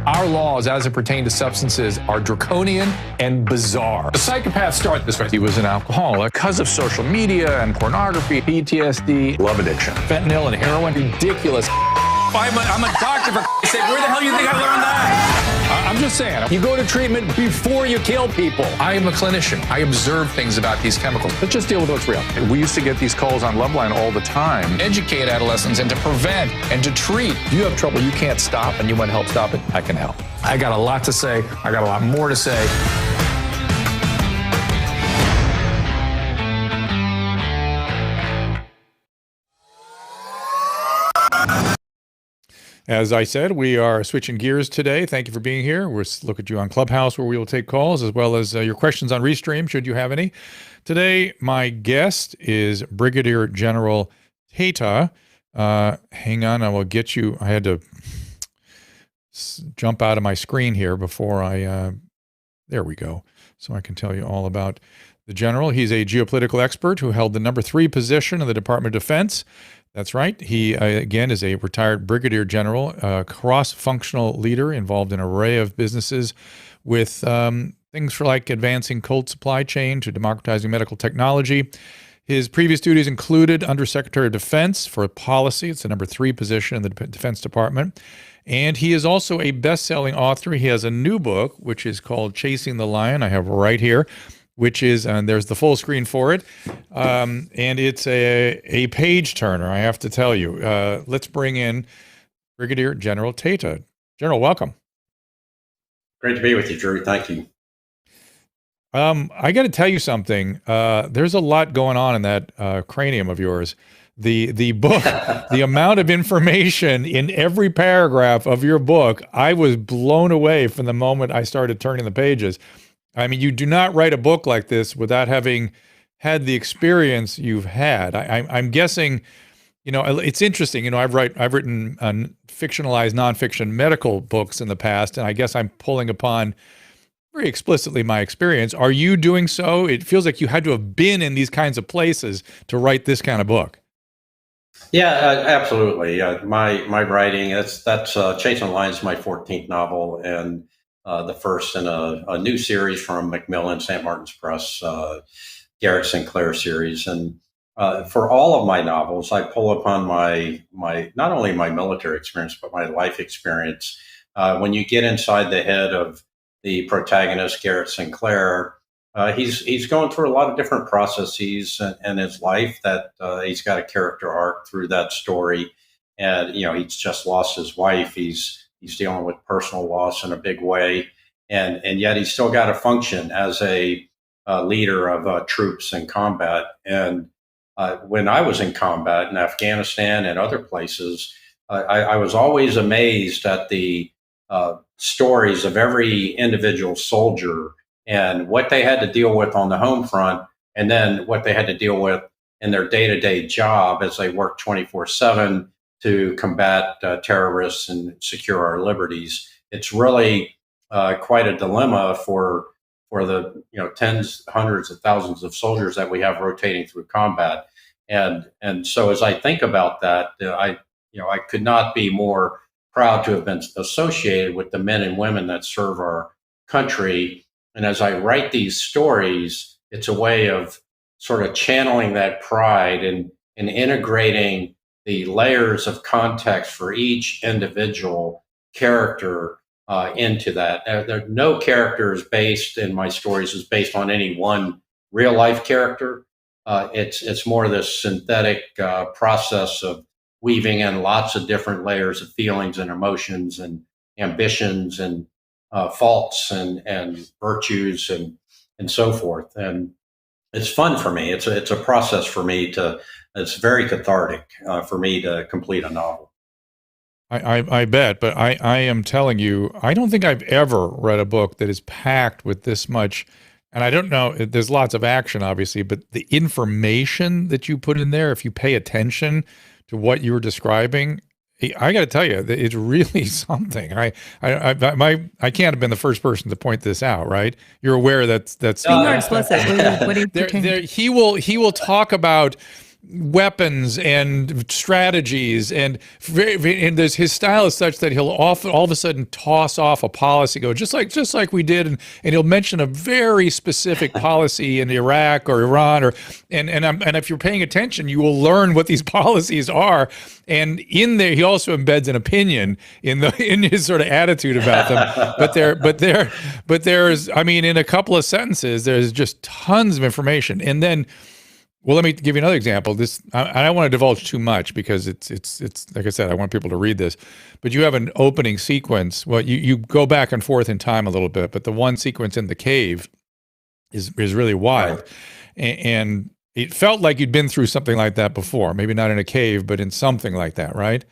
Our laws, as it pertains to substances, are draconian and bizarre. The psychopaths start this way. He was an alcoholic because of social media and pornography, PTSD, love addiction, fentanyl and heroin. Ridiculous. I'm a doctor, for sake. Where the hell do you think I learned that? I'm just saying, you go to treatment before you kill people. I am a clinician. I observe things about these chemicals. Let's just deal with what's real. We used to get these calls on Loveline all the time. Educate adolescents and to prevent and to treat. If you have trouble you can't stop and you want help stop it, I can help. I got a lot to say. I got a lot more to say. As I said, we are switching gears today. Thank you for being here. We'll look at you on Clubhouse, where we will take calls, as well as your questions on Restream, should you have any. Today, my guest is Brigadier General Tata. Hang on, I will get you. I had to jump out of my screen here before I... there we go. So I can tell you all about the general. He's a geopolitical expert who held the number 3 position in the Department of Defense. That's right. He, again, is a retired brigadier general, a cross-functional leader involved in an array of businesses with things for like advancing cold supply chain to democratizing medical technology. His previous duties included Undersecretary of Defense for policy. It's the number 3 position in the Defense Department. And he is also a best-selling author. He has a new book, which is called Chasing the Lion. I have it right here, which is, and there's the full screen for it, and it's a page turner, I have to tell you. Let's bring in Brigadier General Tata. General, welcome. Great to be with you, Drew. Thank you. I got to tell you something. There's a lot going on in that cranium of yours. The book, the amount of information in every paragraph of your book, I was blown away from the moment I started turning the pages. I mean, you do not write a book like this without having had the experience you've had. I'm guessing, you know, it's interesting. You know, I've written fictionalized nonfiction medical books in the past, and I guess I'm pulling upon very explicitly my experience. Are you doing so? It feels like you had to have been in these kinds of places to write this kind of book. Yeah, absolutely. My writing, that's Chasing the Lion is my 14th novel, and the first in a new series from Macmillan, St. Martin's Press, Garrett Sinclair series. And for all of my novels, I pull upon my not only my military experience, but my life experience. When you get inside the head of the protagonist, Garrett Sinclair, he's going through a lot of different processes in his life that he's got a character arc through that story. And, you know, he's just lost his wife. He's dealing with personal loss in a big way. And yet he's still got to function as a leader of troops in combat. And when I was in combat in Afghanistan and other places, I was always amazed at the stories of every individual soldier and what they had to deal with on the home front, and then what they had to deal with in their day-to-day job as they worked 24/7 to combat terrorists and secure our liberties. It's really quite a dilemma for the tens, hundreds of thousands of soldiers that we have rotating through combat. And so as I think about that, I could not be more proud to have been associated with the men and women that serve our country. And as I write these stories, it's a way of sort of channeling that pride and integrating the layers of context for each individual character into that. There no character is based in my stories is based on any one real life character. It's more this synthetic process of weaving in lots of different layers of feelings and emotions and ambitions and faults and virtues and so forth. And it's fun for me. It's a process for me it's very cathartic for me to complete a novel. I bet, but I am telling you, I don't think I've ever read a book that is packed with this much. And I don't know, there's lots of action, obviously, but the information that you put in there, if you pay attention to what you were describing, I got to tell you, it's really something. I can't have been the first person to point this out, right? You're aware that's more explicit. What do you he will talk about weapons and strategies, and his style is such that he'll often all of a sudden toss off a policy, go just like we did, and he'll mention a very specific policy in Iraq or Iran, and if you're paying attention, you will learn what these policies are. And in there, he also embeds an opinion in his sort of attitude about them. But there's, I mean, in a couple of sentences, there's just tons of information, and then. Well, let me give you another example. I don't want to divulge too much because it's like I said, I want people to read this. But you have an opening sequence. Well, you go back and forth in time a little bit, but the one sequence in the cave is really wild, and it felt like you'd been through something like that before. Maybe not in a cave, but in something like that, right?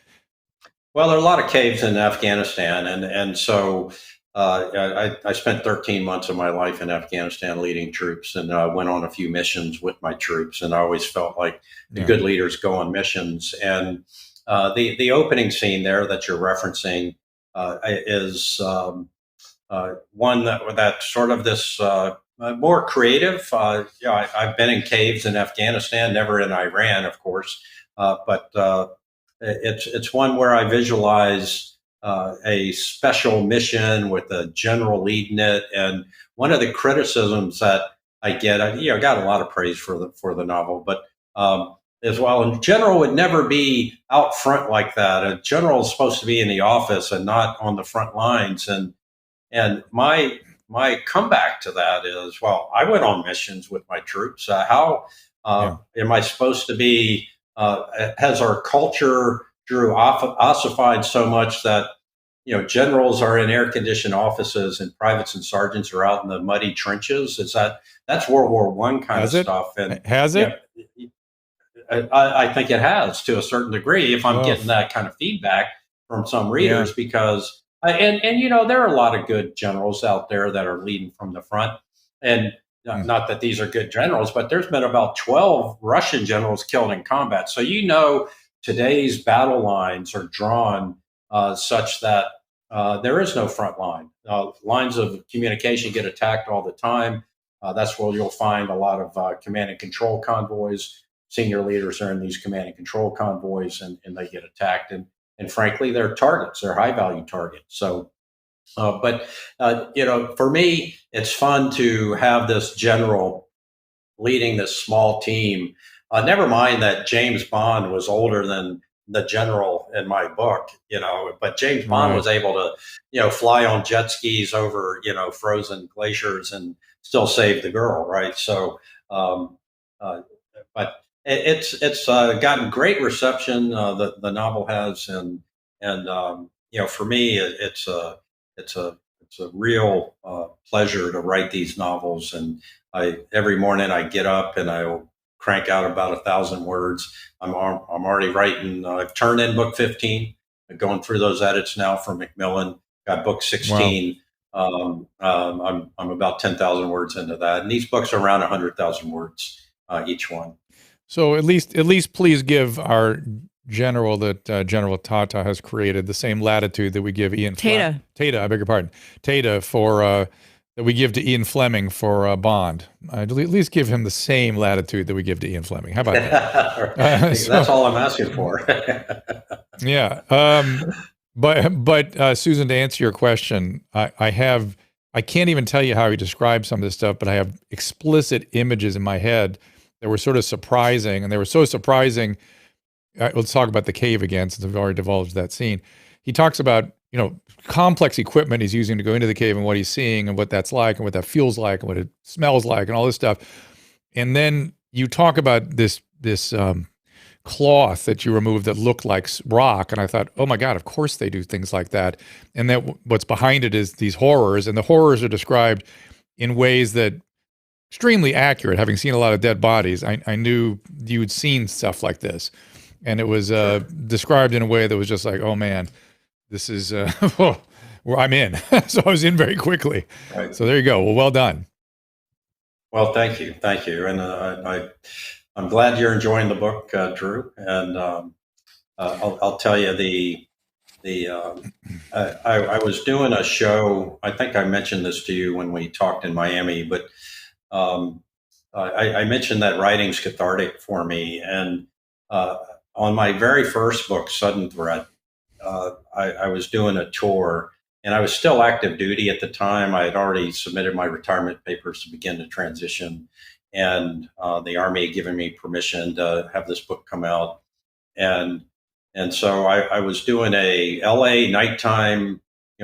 Well, there are a lot of caves in Afghanistan, and so I spent 13 months of my life in Afghanistan leading troops, and went on a few missions with my troops. And I always felt like the good leaders go on missions. And the opening scene there that you're referencing is one that sort of this more creative. I've been in caves in Afghanistan, never in Iran, of course, but it's one where I visualize a special mission with a general leading it. And one of the criticisms that I get, I got a lot of praise for the novel, but as well, a general would never be out front like that. A general is supposed to be in the office and not on the front lines. And my comeback to that is, well, I went on missions with my troops. How am I supposed to be? Has our culture ossified so much that generals are in air-conditioned offices and privates and sergeants are out in the muddy trenches? That's World War I kind of stuff? And has it? I think it has, to a certain degree, if I'm getting that kind of feedback from some readers, because and there are a lot of good generals out there that are leading from the front, and not that these are good generals, but there's been about 12 Russian generals killed in combat. So today's battle lines are drawn such that there is no front line. Lines of communication get attacked all the time. That's where you'll find a lot of command and control convoys. Senior leaders are in these command and control convoys, and they get attacked. And frankly, they're targets. They're high-value targets. So, but for me, it's fun to have this general leading this small team. Never mind that James Bond was older than the general in my book, but James Bond was able to, fly on jet skis over, frozen glaciers and still save the girl. Right. So, but it's gotten great reception. The novel has, and for me, it's a real pleasure to write these novels. And every morning I get up and I'll crank out about 1,000 words. I'm already writing. I've turned in book 15. I'm going through those edits now for Macmillan. Got book 16. Wow. I'm about 10,000 words into that, and these books are around 100,000 words each one. So at least, please give our general that General Tata has created the same latitude that we give Ian Tata. I beg your pardon. Tata for. That we give to Ian Fleming for Bond. At least give him the same latitude that we give to Ian Fleming. How about that? That's all I'm asking for. Yeah. But Susan, to answer your question, I can't even tell you how he described some of this stuff, but I have explicit images in my head that were sort of surprising, and they were so surprising. Let's talk about the cave again, since we've already divulged that scene. He talks about complex equipment he's using to go into the cave and what he's seeing and what that's like and what that feels like and what it smells like and all this stuff. And then you talk about this cloth that you removed that looked like rock. And I thought, oh my God, of course they do things like that. And that what's behind it is these horrors, and the horrors are described in ways that extremely accurate. Having seen a lot of dead bodies, I knew you'd seen stuff like this. And it was described in a way that was just like, oh man, this is where I'm in. So I was in very quickly. Right. So there you go. Well done. Well, thank you, and I'm glad you're enjoying the book, Drew. And I'll tell you I was doing a show. I think I mentioned this to you when we talked in Miami, but I mentioned that writing's cathartic for me. And on my very first book, Sudden Threat, I was doing a tour and I was still active duty at the time. I had already submitted my retirement papers to begin to transition. And the Army had given me permission to have this book come out. And so I was doing a LA nighttime,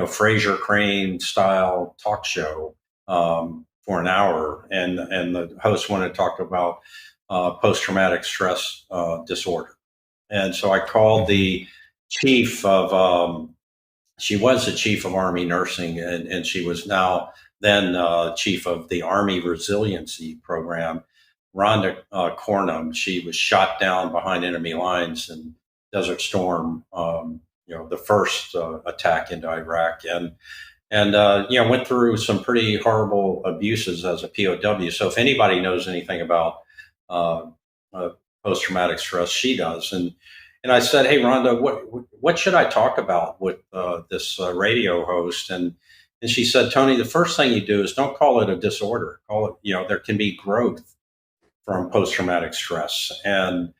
Fraser Crane style talk show for an hour, and the host wanted to talk about post traumatic stress disorder, and so I called the chief of. She was the chief of Army nursing, and she was now then chief of the Army Resiliency Program. Rhonda Cornum. She was shot down behind enemy lines in Desert Storm. The first attack into Iraq, and went through some pretty horrible abuses as a POW. So if anybody knows anything about post-traumatic stress, she does. And I said, "Hey, Rhonda, what should I talk about with this radio host?" And she said, "Tony, the first thing you do is don't call it a disorder. Call it, there can be growth from post-traumatic stress, and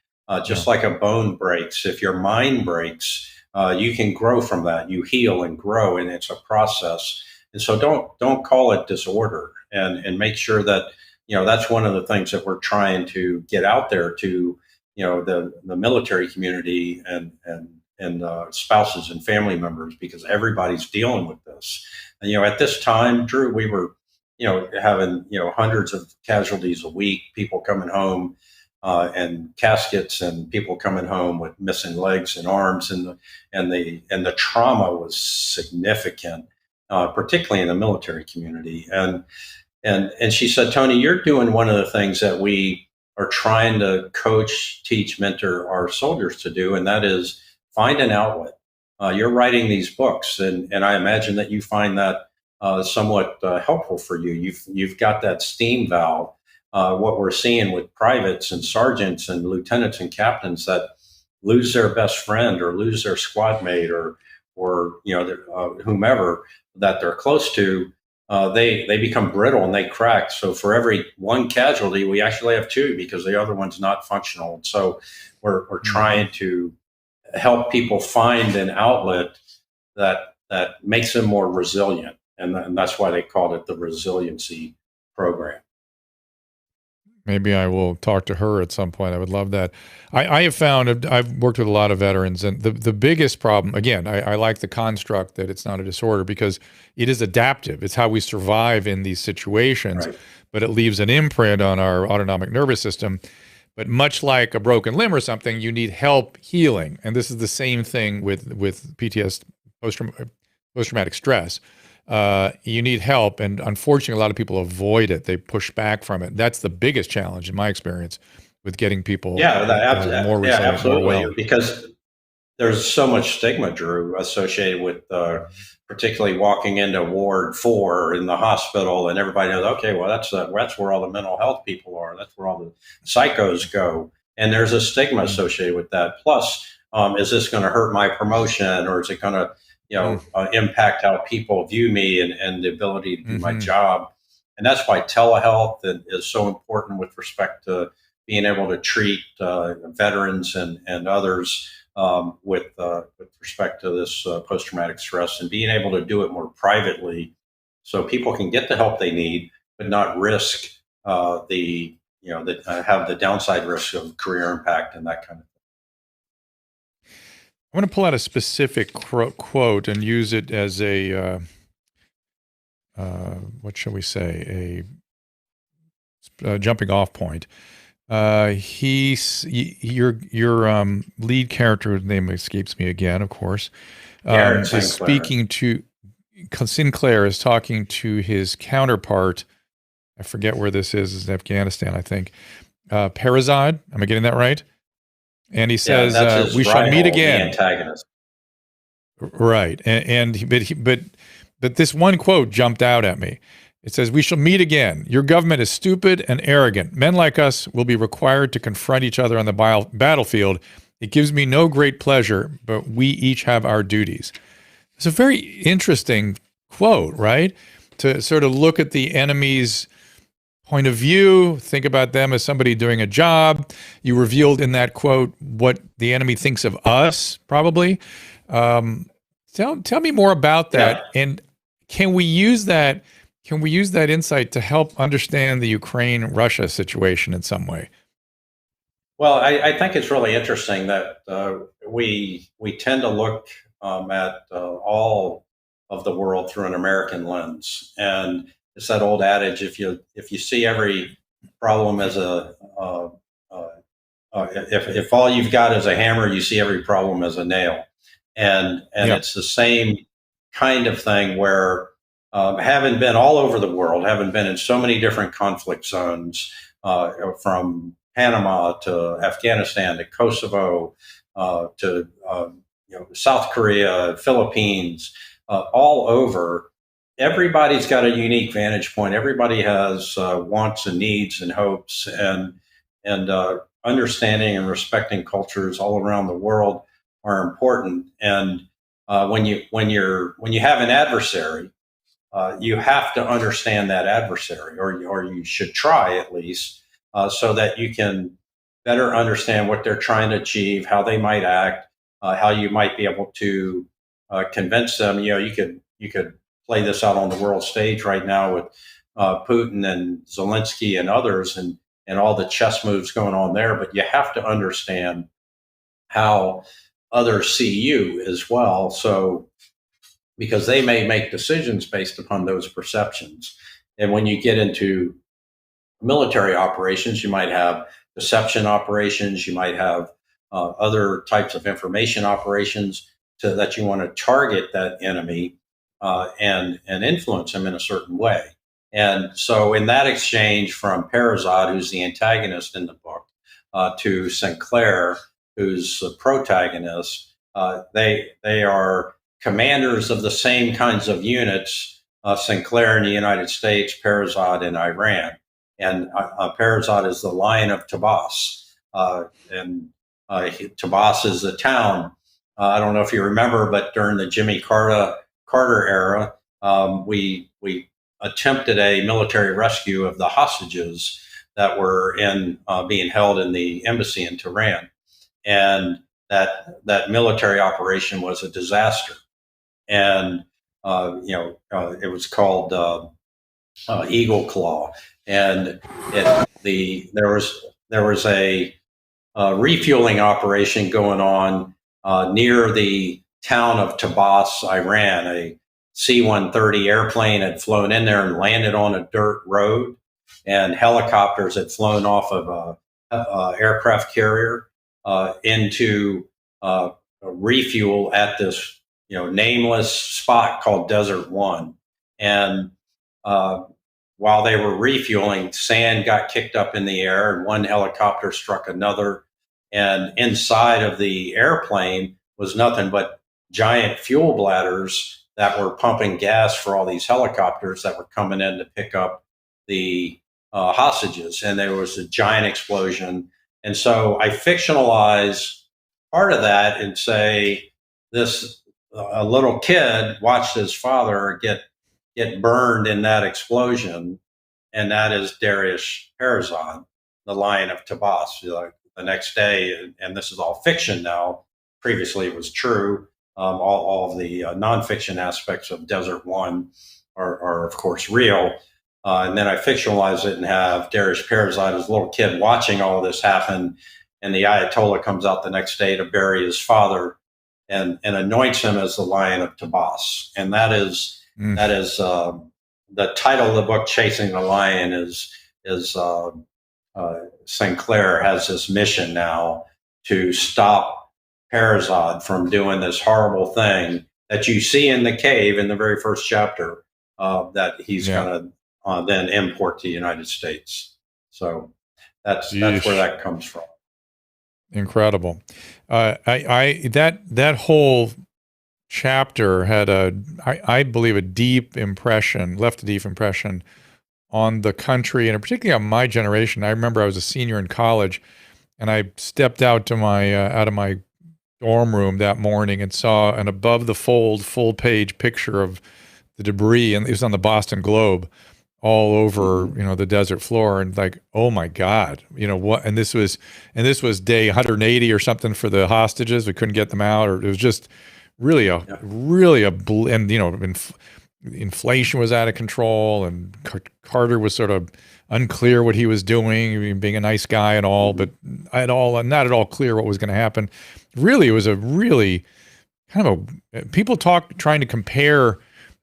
just like a bone breaks, if your mind breaks." You can grow from that. You heal and grow, and it's a process. And so don't call it disorder, and make sure that that's one of the things that we're trying to get out there to the military community and spouses and family members, because everybody's dealing with this. And at this time, Drew, we were having hundreds of casualties a week, people coming home. And caskets, and people coming home with missing legs and arms, and the trauma was significant, particularly in the military community. And she said, "Tony, you're doing one of the things that we are trying to coach, teach, mentor our soldiers to do, and that is find an outlet. You're writing these books, and I imagine that you find that somewhat helpful for you. You've got that steam valve." What we're seeing with privates and sergeants and lieutenants and captains that lose their best friend or lose their squad mate or whomever that they're close to, they become brittle and they crack. So for every one casualty, we actually have two because the other one's not functional. So we're trying to help people find an outlet that makes them more resilient, and that's why they called it the resiliency program. Maybe I will talk to her at some point. I would love that. I have found, I've worked with a lot of veterans, and the biggest problem, again, I like the construct that it's not a disorder because it is adaptive. It's how we survive in these situations, right. But it leaves an imprint on our autonomic nervous system. But much like a broken limb or something, you need help healing. And this is the same thing with PTSD, post-traumatic stress. You need help, and unfortunately, a lot of people avoid it. They push back from it. That's the biggest challenge in my experience with getting people more resilient, absolutely. more well. Because there's so much stigma, Drew, associated with particularly walking into Ward 4 in the hospital, and everybody knows, okay, well, that's where all the mental health people are. That's where all the psychos go. And there's a stigma associated with that. Plus, is this going to hurt my promotion, or is it going to impact how people view me and the ability to do my job? And that's why telehealth is so important with respect to being able to treat veterans and others with respect to this post-traumatic stress, and being able to do it more privately so people can get the help they need, but not risk have the downside risk of career impact and that kind of thing. I want to pull out a specific quote and use it as a, what shall we say, a jumping off point. Your lead character, whose name escapes me again, of course, is speaking to, Sinclair is talking to his counterpart. I forget where this is. It's in Afghanistan, I think. Perazad, am I getting that right? And he says, "We shall meet again." The antagonist. Right, but this one quote jumped out at me. It says, "We shall meet again. Your government is stupid and arrogant. Men like us will be required to confront each other on the battlefield. It gives me no great pleasure, but we each have our duties." It's a very interesting quote, right? To sort of look at the enemy's point of view. Think about them as somebody doing a job. You revealed in that quote what the enemy thinks of us, probably. Tell me more about that. Yeah. And can we use that? Can we use that insight to help understand the Ukraine-Russia situation in some way? Well, I think it's really interesting that we tend to look at all of the world through an American lens, and it's that old adage: if you see every problem as if all you've got is a hammer, you see every problem as a nail, and Yeah. it's the same kind of thing where having been all over the world, having been in so many different conflict zones, from Panama to Afghanistan to Kosovo to South Korea, Philippines, all over. Everybody's got a unique vantage point. Everybody has wants and needs and hopes, and understanding and respecting cultures all around the world are important. And when you have an adversary, you have to understand that adversary, or you should try at least, so that you can better understand what they're trying to achieve, how they might act, how you might be able to convince them. You could play this out on the world stage right now with Putin and Zelensky and others, and all the chess moves going on there. But you have to understand how others see you as well. So, because they may make decisions based upon those perceptions. And when you get into military operations, you might have deception operations, you might have other types of information operations that you want to target that enemy and influence them in a certain way. And so, in that exchange from Perazad, who's the antagonist in the book, to Sinclair, who's the protagonist, they are commanders of the same kinds of units. Sinclair in the United States, Perazad in Iran, and Perazad is the Lion of Tabas, and Tabas is a town. I don't know if you remember, but during the Jimmy Carter era, we attempted a military rescue of the hostages that were being held in the embassy in Tehran, and that military operation was a disaster. And it was called Eagle Claw, and there was a refueling operation going on near the town of Tabas, Iran. A C-130 airplane had flown in there and landed on a dirt road, and helicopters had flown off of a aircraft carrier into refuel at this nameless spot called Desert One. And while they were refueling, sand got kicked up in the air, and one helicopter struck another. And inside of the airplane was nothing but giant fuel bladders that were pumping gas for all these helicopters that were coming in to pick up the hostages. And there was a giant explosion. And so I fictionalize part of that and say a little kid watched his father get burned in that explosion, and that is Darius Perazad, the Lion of Tabas. The next day, and this is all fiction now. Previously, it was true. All of the nonfiction aspects of Desert One are of course real. And then I fictionalize it and have Darius Perazad as a little kid watching all this happen, and the Ayatollah comes out the next day to bury his father and anoints him as the Lion of Tabas. And that is the title of the book, Chasing the Lion, is Sinclair has this mission now to stop Perazad from doing this horrible thing that you see in the cave in the very first chapter that he's going to then import to the United States. So that's where that comes from. Incredible. That whole chapter had I believe left a deep impression on the country, and particularly on my generation. I remember I was a senior in college, and I stepped out of my dorm room that morning and saw an above the fold full page picture of the debris, and it was on the Boston Globe, all over, Mhm. the desert floor, and like, oh my God, what? And this was day 180 or something for the hostages. We couldn't get them out, or it was just Yeah. and inflation was out of control, and Carter was sort of unclear what he was doing, I mean, being a nice guy and all, Mhm. but not at all clear what was going to happen. Really, it was a really kind of people trying to compare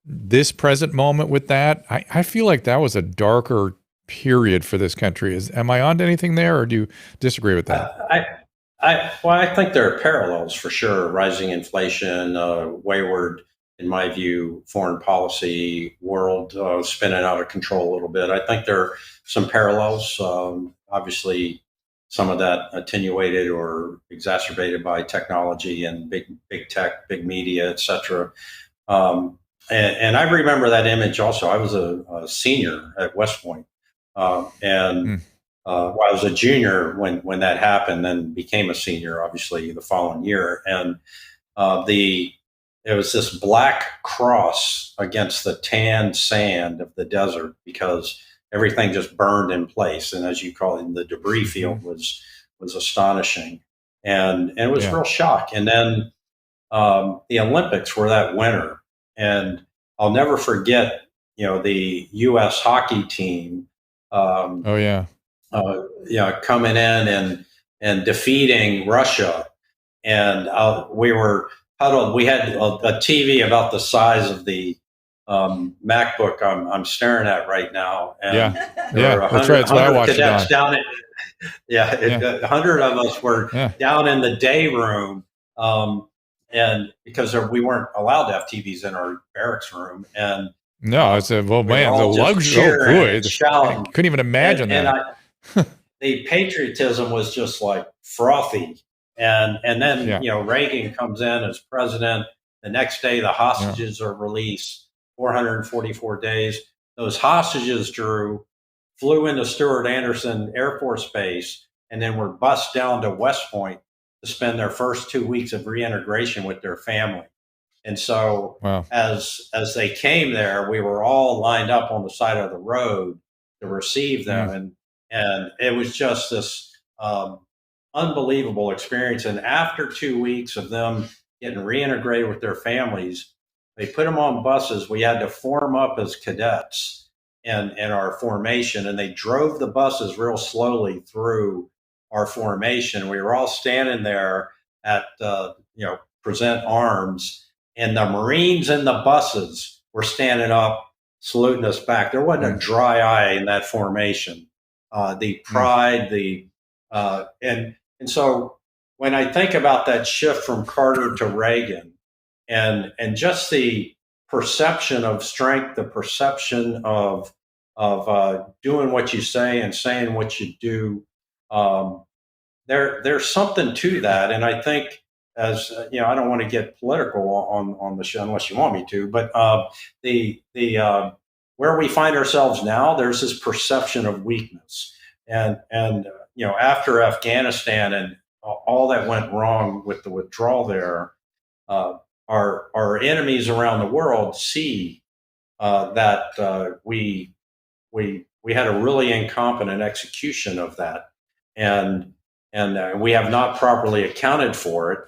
this present moment with that. I feel like that was a darker period for this country. Am I onto anything there, or do you disagree with that? I, well, I think there are parallels for sure. Rising inflation, wayward, in my view, foreign policy, world spinning out of control a little bit. I think there are some parallels. Obviously, some of that attenuated or exacerbated by technology and big tech, big media, et cetera. Um, and I remember that image also. I was a senior at West Point, and Mm. well, I was a junior when that happened, then became a senior, obviously, the following year. And the it was this black cross against the tan sand of the desert because everything just burned in place. And as you call it, the debris Hmm. field was astonishing, and it was Yeah. real shock. And then the Olympics were that winter, and I'll never forget, the U.S. hockey team, um, Oh yeah. coming in and defeating Russia, and we were huddled. We had a TV about the size of the MacBook I'm staring at right now, Yeah. and there were Yeah. That's right. That's what I watched it cadets on. down. Yeah, Yeah. 100 of us were Yeah. down in the day room, and because we weren't allowed to have TVs in our barracks room, and No, it's a well, we were man, the all just luxury. Oh cheering boy, and I shouting, couldn't even imagine and that. the patriotism was just like frothy, and then Yeah. Reagan comes in as president. The next day, the Yeah. hostages are released. 444 days. Those hostages, Drew, flew into Stewart Anderson Air Force Base and then were bused down to West Point to spend their first 2 weeks of reintegration with their family. And so Wow. as they came there, we were all lined up on the side of the road to receive Mm. them, and it was just this unbelievable experience. And after 2 weeks of them getting reintegrated with their families, they put them on buses. We had to form up as cadets in our formation, and they drove the buses real slowly through our formation. We were all standing there at present arms, and the Marines in the buses were standing up, saluting us back. There wasn't a Mm. dry eye in that formation. The Mm. pride, and so when I think about that shift from Carter to Reagan, and just the perception of strength, the perception of doing what you say and saying what you do, um, there's something to that. And I think, as I don't want to get political on the show unless you want me to, but the where we find ourselves now, there's this perception of weakness, and after Afghanistan and all that went wrong with the withdrawal there, uh, our enemies around the world see that we had a really incompetent execution of that, and we have not properly accounted for it.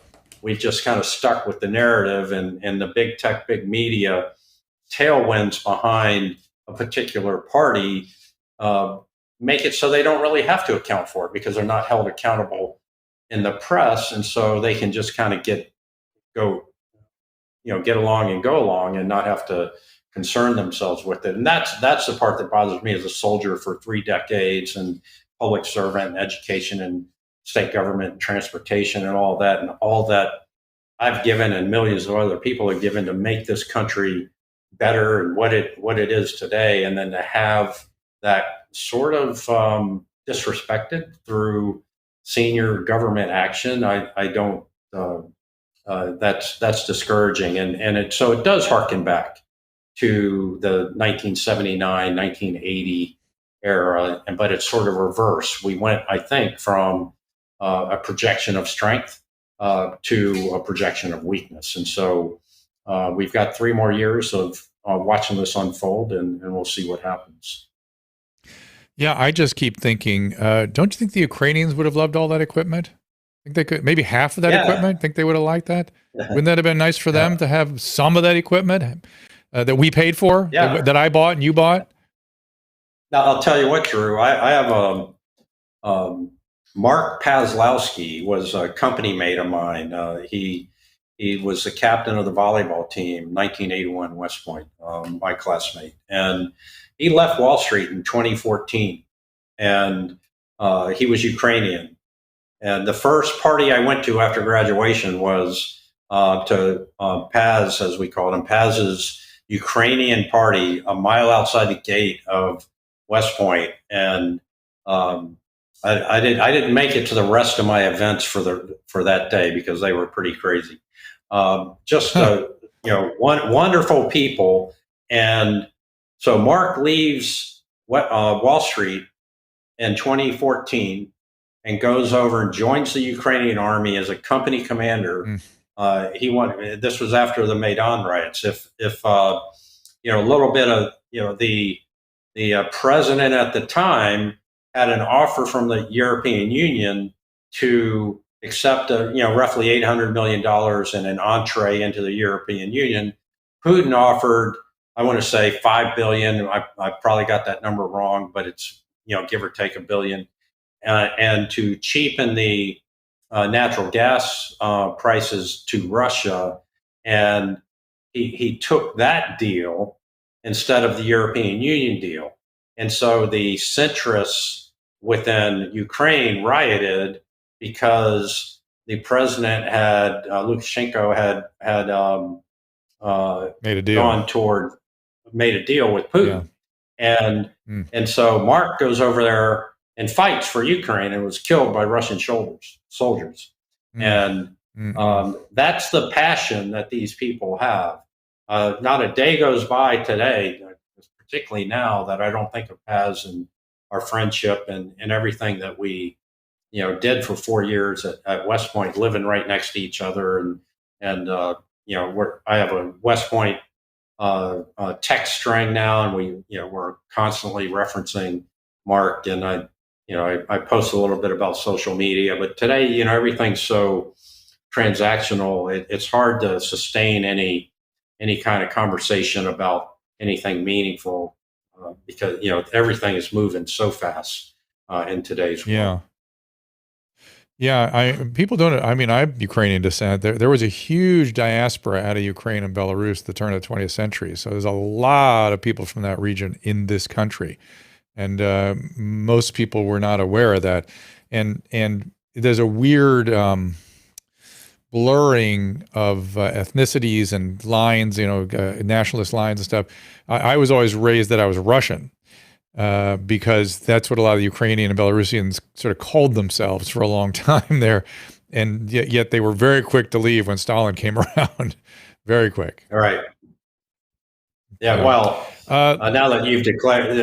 We've just kind of stuck with the narrative, and the big tech, big media tailwinds behind a particular party uh, make it so they don't really have to account for it because they're not held accountable in the press, and so they can just kind of go get along and go along and not have to concern themselves with it. And that's the part that bothers me as a soldier for 3 decades and public servant and education and state government and transportation and all that I've given and millions of other people have given to make this country better and what it is today, and then to have that sort of disrespected through senior government action. I don't. That's discouraging, so it does harken back to the 1979, 1980 era, but it's sort of reverse. We went, I think, from a projection of strength to a projection of weakness, and so we've got 3 more years of watching this unfold, and we'll see what happens. Yeah, I just keep thinking, don't you think the Ukrainians would have loved all that equipment? I think they could, maybe half of that equipment. Think they would have liked that? Wouldn't that have been nice for them to have some of that equipment that we paid for, that I bought and you bought? Now, I'll tell you what, Drew, I have Mark Pazlowski was a company mate of mine. He was the captain of the volleyball team, 1981 West Point, my classmate. And he left Wall Street in 2014, and he was Ukrainian. And the first party I went to after graduation was to Paz, as we called him, Paz's Ukrainian party, a mile outside the gate of West Point. And I didn't make it to the rest of my events for that day because they were pretty crazy. Wonderful people. And so Mark leaves Wall Street in 2014 and goes over and joins the Ukrainian army as a company commander. This was after the Maidan riots. If a little bit of the president at the time had an offer from the European Union to accept roughly $800 million in an entree into the European Union. Putin offered, I want to say, $5 billion. I probably got that number wrong, but it's give or take $1 billion, and to cheapen the natural gas prices to Russia. And he took that deal instead of the European Union deal. And so the centrists within Ukraine rioted because the president had Lukashenko had made a deal. Made a deal with Putin, and so Mark goes over there and fights for Ukraine and was killed by Russian soldiers. And that's the passion that these people have. Not a day goes by today, particularly now, that I don't think of Paz and our friendship and everything that we did for 4 years at West Point, living right next to each other. And I have a West Point text string now, and we're constantly referencing Mark. And I post a little bit about social media, but today, everything's so transactional. It's hard to sustain any kind of conversation about anything meaningful because everything is moving so fast in today's world. People don't. I mean, I have Ukrainian descent. There was a huge diaspora out of Ukraine and Belarus at the turn of the 20th century. So there's a lot of people from that region in this country, and most people were not aware of that. And there's a weird blurring of ethnicities and lines, nationalist lines and stuff. I was always raised that I was Russian. Because that's what a lot of the Ukrainian and Belarusians sort of called themselves for a long time there. And yet they were very quick to leave when Stalin came around. Very quick. All right. Yeah. Well, now that you've declared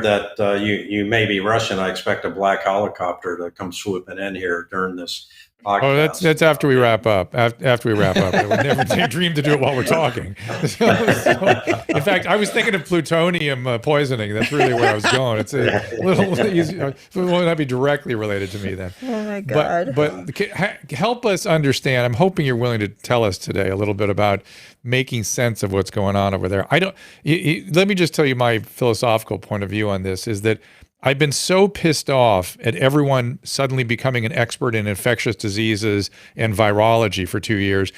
that you may be Russian, I expect a black helicopter to come swooping in here during this podcast. Oh, that's after we wrap up. After we wrap up, I would never dream to do it while we're talking. So, in fact, I was thinking of plutonium poisoning. That's really where I was going. It's a little easy. It will not be directly related to me then. Oh my God! But help us understand. I'm hoping you're willing to tell us today a little bit about making sense of what's going on over there. Let me just tell you my philosophical point of view on this is that I've been so pissed off at everyone suddenly becoming an expert in infectious diseases and virology for 2 years,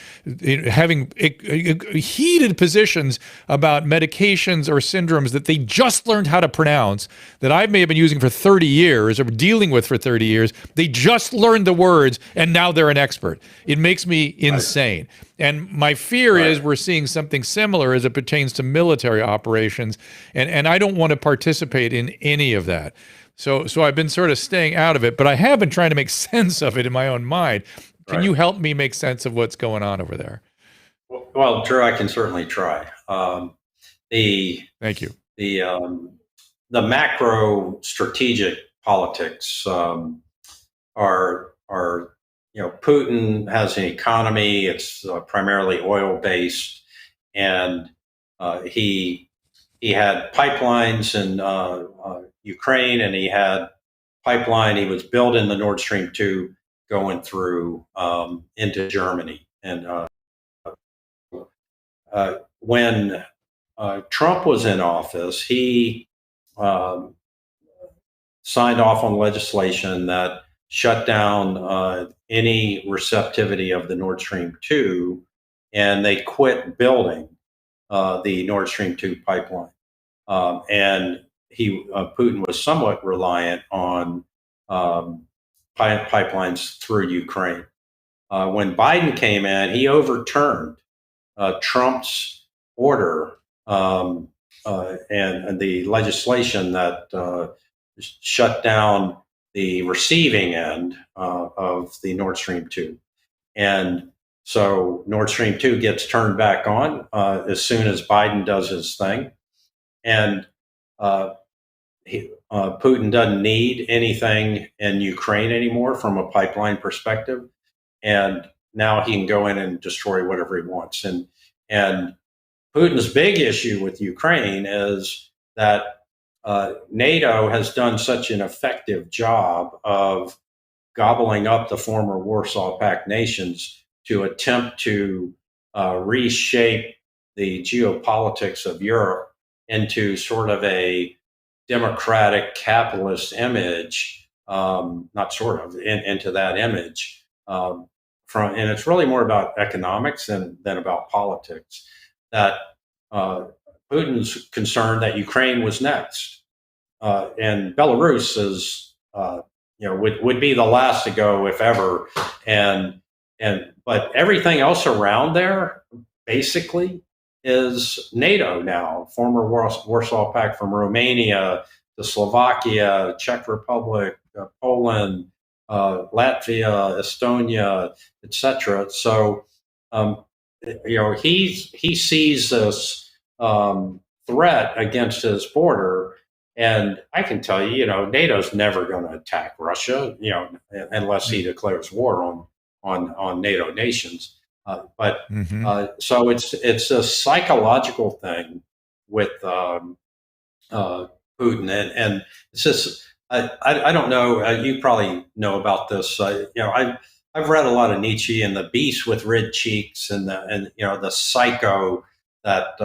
having heated positions about medications or syndromes that they just learned how to pronounce, that I may have been using for 30 years or dealing with for 30 years. They just learned the words and now they're an expert. It makes me insane. And my fear is we're seeing something similar as it pertains to military operations, and I don't want to participate in any of that. So I've been sort of staying out of it, but I have been trying to make sense of it in my own mind. Can you help me make sense of what's going on over there? Well, Drew, I can certainly try. Thank you. The macro strategic politics are Putin has an economy. It's primarily oil based, and he had pipelines in Ukraine, and he had pipeline. He was building the Nord Stream 2 going through into Germany. And when Trump was in office, he um, signed off on legislation that shut down any receptivity of the Nord Stream 2, and they quit building the Nord Stream 2 pipeline. And Putin was somewhat reliant on pipelines through Ukraine. When Biden came in, he overturned Trump's order and the legislation that shut down the receiving end of the Nord Stream 2. And so Nord Stream 2 gets turned back on as soon as Biden does his thing. And Putin doesn't need anything in Ukraine anymore from a pipeline perspective. And now he can go in and destroy whatever he wants. And Putin's big issue with Ukraine is that NATO has done such an effective job of gobbling up the former Warsaw Pact nations to attempt to reshape the geopolitics of Europe into sort of a democratic capitalist image, not sort of, into that image. And it's really more about economics than about politics. That Putin's concerned that Ukraine was next, and Belarus is, would be the last to go if ever, but everything else around there basically is NATO now. Former Warsaw Pact, from Romania to Slovakia, Czech Republic, Poland, Latvia, Estonia, etc. So, he sees this threat against his border, and I can tell you, NATO's never going to attack Russia, unless he declares war on NATO nations. So it's a psychological thing with Putin, and it's just I don't know. You probably know about this. I've read a lot of Nietzsche and the beast with red cheeks and the psycho that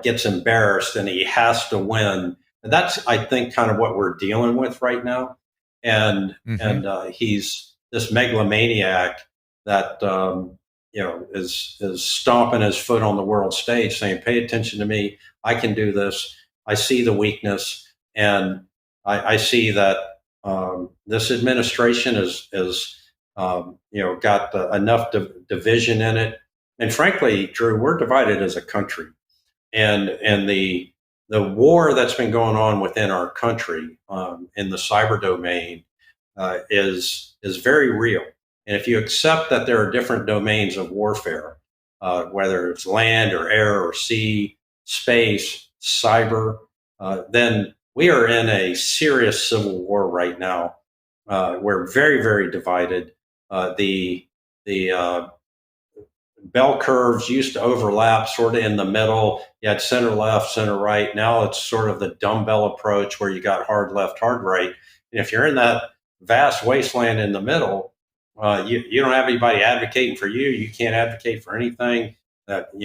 gets embarrassed and he has to win. And that's, I think, kind of what we're dealing with right now. And he's this megalomaniac that is stomping his foot on the world stage, saying, "Pay attention to me. I can do this. I see the weakness, and I see that this administration is got enough division in it." And frankly, Drew, we're divided as a country, and the war that's been going on within our country in the cyber domain is very real. And if you accept that there are different domains of warfare, whether it's land or air or sea, space, cyber, then we are in a serious civil war right now. We're very, very divided. The bell curves used to overlap sort of in the middle. You had center left, center right. Now it's sort of the dumbbell approach where you got hard left, hard right. And if you're in that vast wasteland in the middle, you don't have anybody advocating for you. You can't advocate for anything. And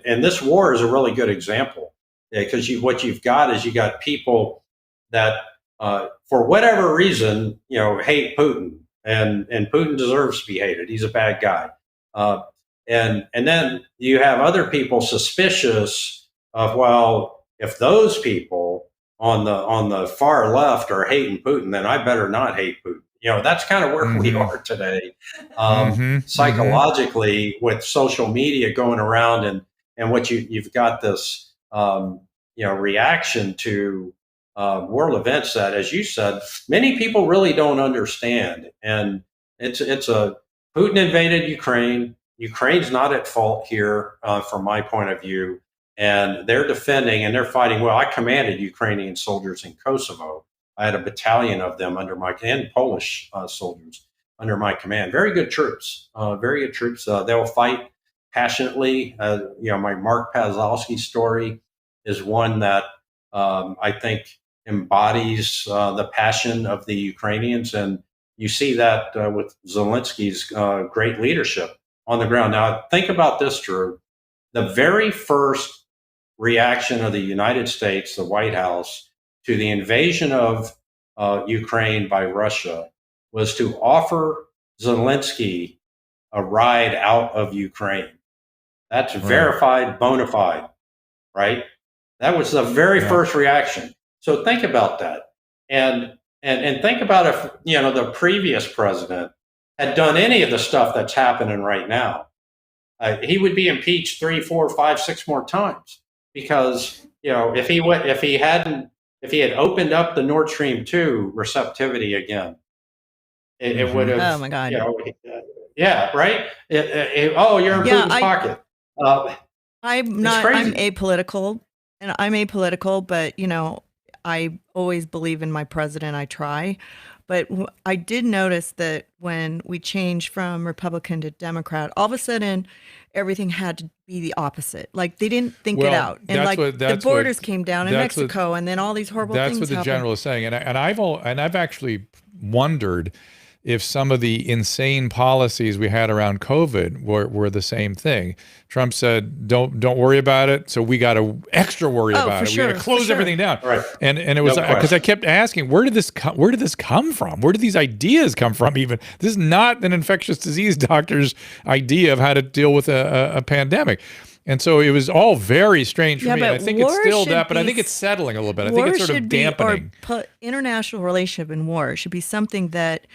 this war is a really good example, because what you've got is you got people that, for whatever reason, hate Putin, and Putin deserves to be hated. He's a bad guy. And then you have other people suspicious of, well, if those people on the far left are hating Putin, then I better not hate Putin. That's kind of where we are today, psychologically, with social media going around, and what you've got this reaction to world events that, as you said, many people really don't understand. And it's Putin invaded Ukraine. Ukraine's not at fault here, from my point of view, and they're defending and they're fighting. Well, I commanded Ukrainian soldiers in Kosovo. I had a battalion of them and Polish soldiers under my command. Very good troops. Very good troops. They'll fight passionately. My Mark Pazalski story is one that I think embodies the passion of the Ukrainians, and you see that with Zelensky's great leadership on the ground. Now, think about this, Drew. The very first reaction of the United States, the White House, to the invasion of Ukraine by Russia was to offer Zelensky a ride out of Ukraine. That's verified, bona fide, right? That was the very first reaction. So think about that, and think about if the previous president had done any of the stuff that's happening right now. He would be impeached 3, 4, 5, 6 more times because if he had opened up the Nord Stream 2 receptivity again, it would have. Oh my God! Yeah, right. You're in Putin's pocket. I'm apolitical, but I always believe in my president. I try. But I did notice that when we changed from Republican to Democrat, all of a sudden everything had to be the opposite. Like they didn't think it out, and the borders came down in Mexico, and then all these horrible things. That's what the happened. general is saying, and I've actually wondered if some of the insane policies we had around COVID were the same thing. Trump said, "Don't worry about it," so we got to extra worry about it. Sure, we got to close everything down. Right. And it was because I kept asking, where did this come from? Where did these ideas come from? Even this is not an infectious disease doctor's idea of how to deal with a pandemic. And so it was all very strange for me. I think it's still that, but I think it's settling a little bit. I think it's sort of dampening. International relationship in war should be something that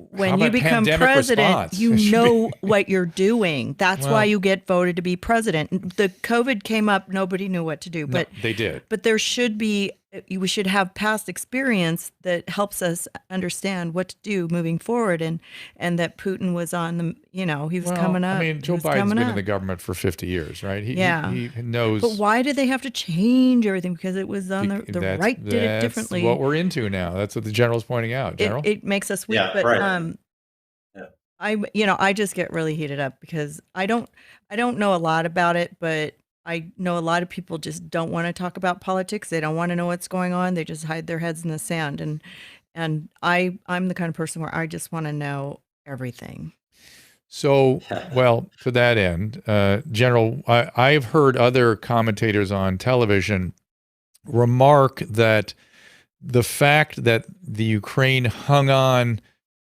when you become pandemic president, response? you know what you're doing. That's why you get voted to be president. The COVID came up, nobody knew what to do. But they did. But there should be, we should have past experience that helps us understand what to do moving forward, and that Putin was on the, he was coming up. I mean, Joe Biden's been in the government for 50 years, right? He knows. But why did they have to change everything? Because it was on the right did it differently. That's what we're into now. That's what the general's pointing out. General, it makes us weak. But I just get really heated up because I don't know a lot about it, but I know a lot of people just don't want to talk about politics. They don't want to know what's going on. They just hide their heads in the sand. And I'm the kind of person where I just want to know everything. So, well, to that end, General, I've heard other commentators on television remark that the fact that the Ukraine hung on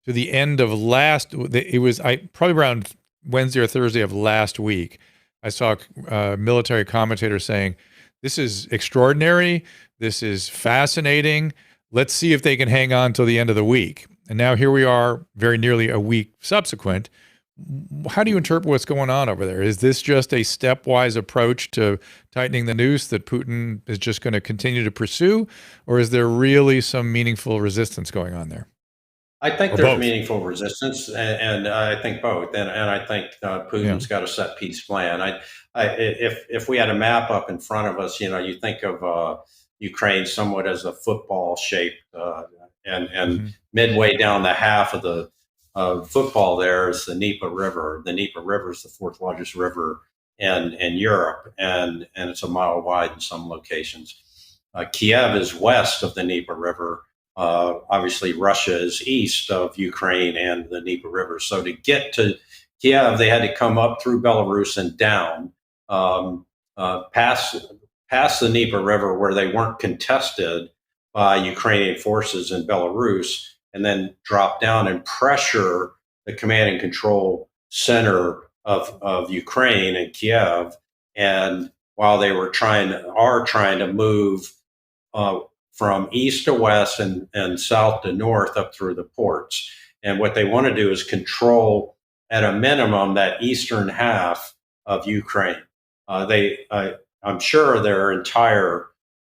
to the end of probably around Wednesday or Thursday of last week, I saw a military commentator saying, "This is extraordinary. This is fascinating. Let's see if they can hang on till the end of the week." And now here we are, very nearly a week subsequent. How do you interpret what's going on over there? Is this just a stepwise approach to tightening the noose that Putin is just going to continue to pursue, or is there really some meaningful resistance going on there? I think there's meaningful resistance, and I think both. And I think Putin's got a set piece plan. If we had a map up in front of us, you think of Ukraine somewhat as a football shape, and midway down the half of the football there is the Dnieper River. The Dnieper River is the fourth largest river in Europe, and it's a mile wide in some locations. Kiev is west of the Dnieper River. Obviously, Russia is east of Ukraine and the Dnieper River. So to get to Kiev, they had to come up through Belarus and down, past the Dnieper River where they weren't contested by Ukrainian forces in Belarus, and then drop down and pressure the command and control center of Ukraine and Kiev. And while they are trying to move from east to west and south to north up through the ports. And what they want to do is control at a minimum that eastern half of Ukraine. I'm sure their entire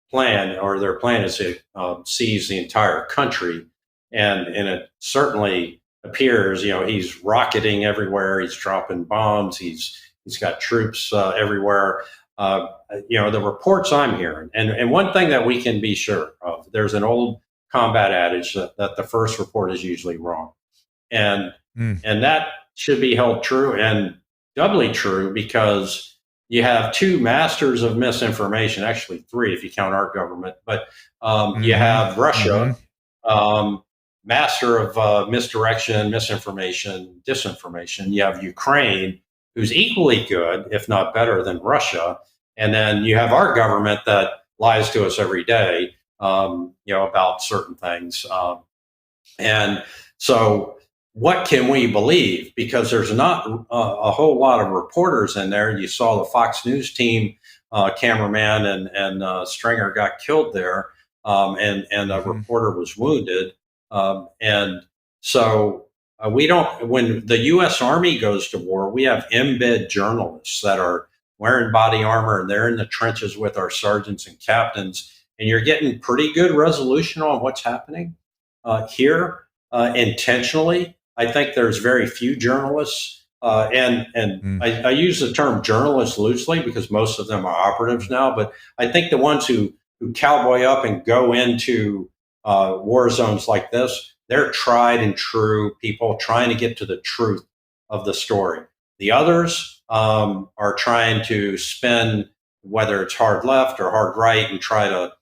plan, or their plan, is to seize the entire country. And it certainly appears, he's rocketing everywhere. He's dropping bombs. He's got troops everywhere. The reports I'm hearing, and one thing that we can be sure of, there's an old combat adage that the first report is usually wrong. And that should be held true, and doubly true because you have two masters of misinformation, actually three if you count our government, but you have Russia, master of misdirection, misinformation, disinformation. You have Ukraine, who's equally good, if not better than Russia. And then you have our government that lies to us every day, about certain things. And so what can we believe? Because there's not a whole lot of reporters in there. You saw the Fox News team, cameraman and Stringer got killed there, and a reporter was wounded. And so we don't, when the U.S. Army goes to war, we have embed journalists that are wearing body armor and they're in the trenches with our sergeants and captains. And you're getting pretty good resolution on what's happening here intentionally. I think there's very few journalists. I use the term journalists loosely because most of them are operatives now. But I think the ones who cowboy up and go into war zones like this, they're tried and true people trying to get to the truth of the story. The others are trying to spin, whether it's hard left or hard right, and try to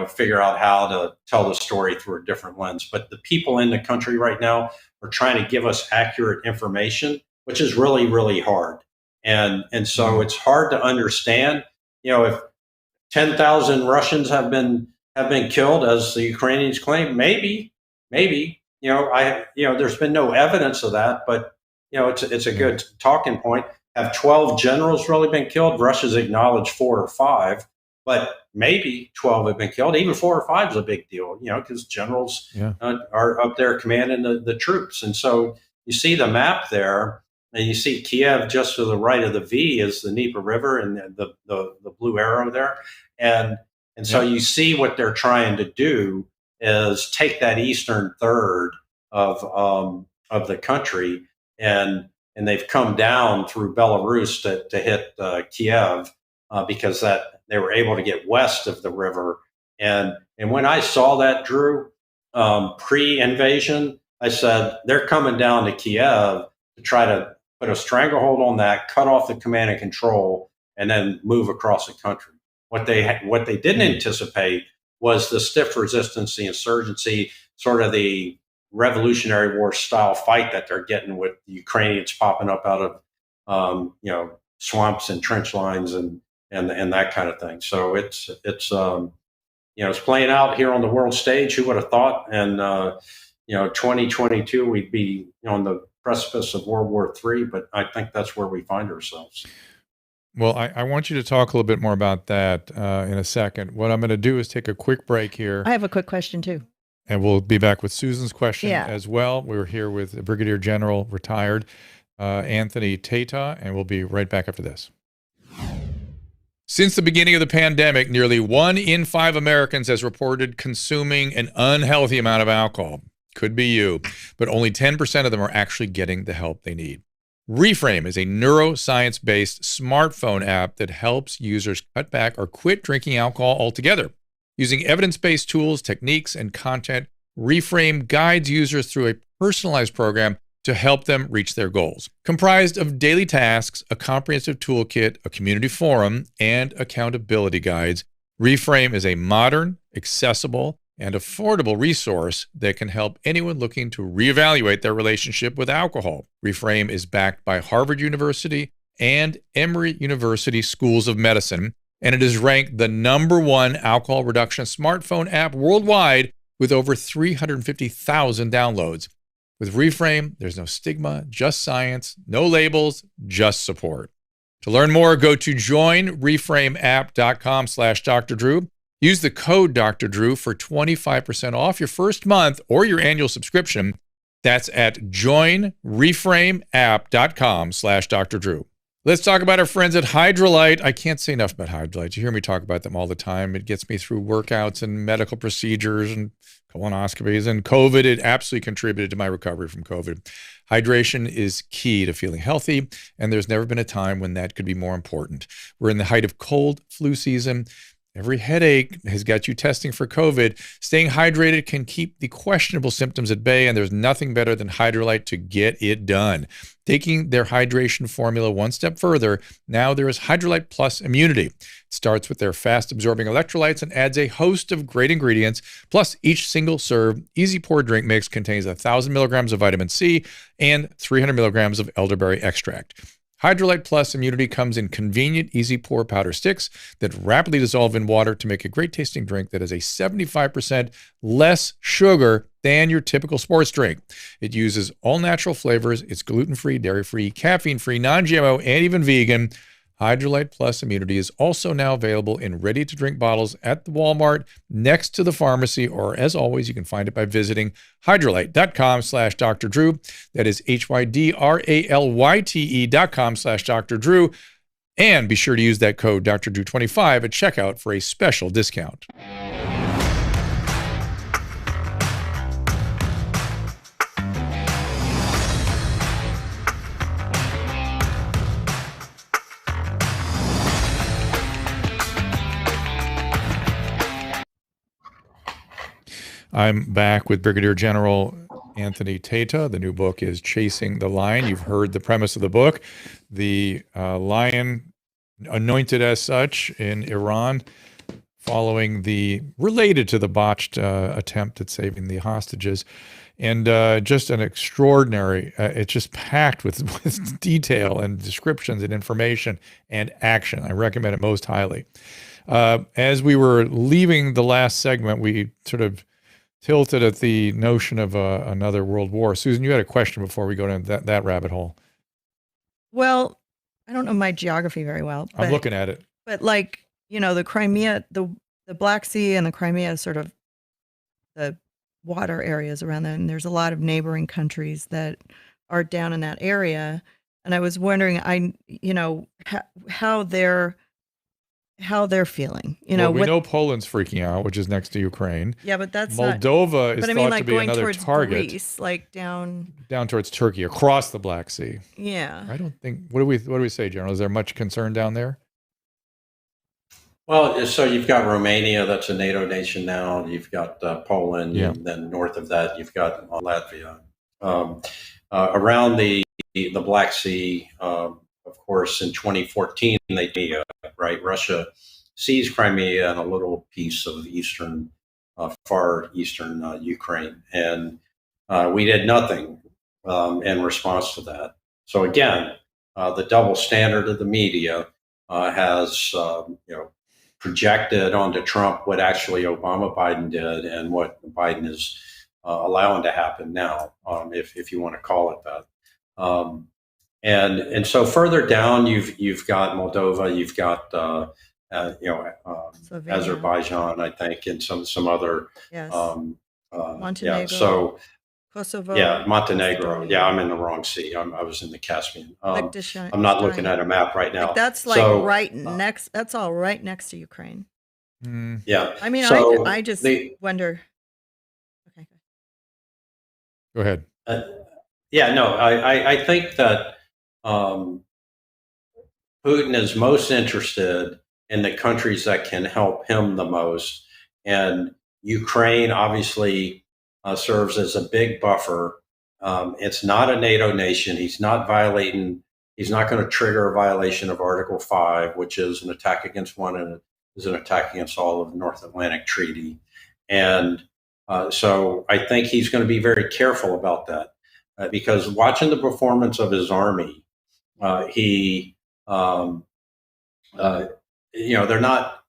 figure out how to tell the story through a different lens. But the people in the country right now are trying to give us accurate information, which is really, really hard. And so it's hard to understand, if 10,000 Russians have been killed, as the Ukrainians claim, maybe, there's been no evidence of that, but it's a good talking point. Have 12 generals really been killed? Russia's acknowledged 4 or 5, but maybe 12 have been killed. Even 4 or 5 is a big deal, because generals are up there commanding the troops. And so you see the map there, and you see Kiev just to the right of the V is the Dnieper River and the blue arrow there. And so you see what they're trying to do is take that eastern third of the country, and they've come down through Belarus to hit Kiev because that they were able to get west of the river. And when I saw that, Drew, pre-invasion, I said they're coming down to Kiev to try to put a stranglehold on that, cut off the command and control, and then move across the country. What they didn't anticipate was the stiff resistance, the insurgency, sort of the Revolutionary War style fight that they're getting with the Ukrainians popping up out of swamps and trench lines and that kind of thing. So it's playing out here on the world stage. Who would have thought? And 2022 we'd be on the precipice of World War III, but I think that's where we find ourselves. Well, I want you to talk a little bit more about that in a second. What I'm going to do is take a quick break here. I have a quick question too. And we'll be back with Susan's question as well. We're here with Brigadier General retired Anthony Tata, and we'll be right back after this. Since the beginning of the pandemic, nearly 1 in 5 Americans has reported consuming an unhealthy amount of alcohol. Could be you, but only 10% of them are actually getting the help they need. Reframe is a neuroscience-based smartphone app that helps users cut back or quit drinking alcohol altogether. Using evidence-based tools, techniques, and content, Reframe guides users through a personalized program to help them reach their goals. Comprised of daily tasks, a comprehensive toolkit, a community forum, and accountability guides, Reframe is a modern, accessible, and affordable resource that can help anyone looking to reevaluate their relationship with alcohol. Reframe is backed by Harvard University and Emory University Schools of Medicine, and it is ranked the #1 alcohol reduction smartphone app worldwide with over 350,000 downloads. With Reframe, there's no stigma, just science, no labels, just support. To learn more, go to joinreframeapp.com/Dr. Drew. Use the code Dr. Drew for 25% off your first month or your annual subscription. That's at joinreframeapp.com/Dr. Drew. Let's talk about our friends at Hydralyte. I can't say enough about Hydralyte. You hear me talk about them all the time. It gets me through workouts and medical procedures and colonoscopies and COVID. It absolutely contributed to my recovery from COVID. Hydration is key to feeling healthy, and there's never been a time when that could be more important. We're in the height of cold flu season, Every headache has got you testing for COVID. Staying hydrated can keep the questionable symptoms at bay, and there's nothing better than Hydrolyte to get it done. Taking their hydration formula one step further, now there is Hydrolyte Plus Immunity. It starts with their fast-absorbing electrolytes and adds a host of great ingredients. Plus, each single-serve, easy-pour drink mix contains 1,000 milligrams of vitamin C and 300 milligrams of elderberry extract. Hydrolyte Plus Immunity comes in convenient, easy-pour powder sticks that rapidly dissolve in water to make a great-tasting drink that has a 75% less sugar than your typical sports drink. It uses all-natural flavors. It's gluten-free, dairy-free, caffeine-free, non-GMO, and even vegan. Hydrolyte Plus Immunity is also now available in ready-to-drink bottles at the Walmart next to the pharmacy, or as always, you can find it by visiting hydrolyte.com/Dr. Drew. That is HYDRALYTE.com/Dr. Drew. And be sure to use that code Dr. Drew 25 at checkout for a special discount. I'm back with Brigadier General Anthony Tata. The new book is Chasing the Lion. You've heard the premise of the book. The lion anointed as such in Iran following related to the botched attempt at saving the hostages. And just an extraordinary, it's just packed with detail and descriptions and information and action. I recommend it most highly. As we were leaving the last segment, we sort of tilted at the notion of another world war. Susan, you had a question before we go down that rabbit hole. Well, I don't know my geography very well. I'm looking at it. But like, the Crimea, the Black Sea and the Crimea is sort of the water areas around that. And there's a lot of neighboring countries that are down in that area. And I was wondering, how they're feeling. We know Poland's freaking out, which is next to Ukraine. Yeah, but that's Moldova is thought to be another target. Greece, like down towards Turkey, across the Black Sea. Yeah. I don't think. What do we say, General? Is there much concern down there? Well, so you've got Romania, that's a NATO nation now. You've got Poland, and then north of that, you've got Latvia. Around the Black Sea, of course, in 2014, Russia seized Crimea and a little piece of far eastern Ukraine, and we did nothing in response to that. So again, the double standard of the media has projected onto Trump what actually Biden did and what Biden is allowing to happen now, if you want to call it that. And so further down, you've got Moldova, you've got Azerbaijan, I think, and some other. Yes. Montenegro. Kosovo. Yeah, Montenegro. Yeah, I'm in the wrong sea. I was in the Caspian. I'm not looking at a map right now. Like that's right next. That's all right next to Ukraine. Yeah. I mean, I just wonder. Okay. Go ahead. I think that Putin is most interested in the countries that can help him the most, and Ukraine obviously serves as a big buffer. It's not a NATO nation. He's not going to trigger a violation of Article 5, which is an attack against one and is an attack against all of the North Atlantic Treaty. And so I think he's going to be very careful about that because watching the performance of his army, they're not,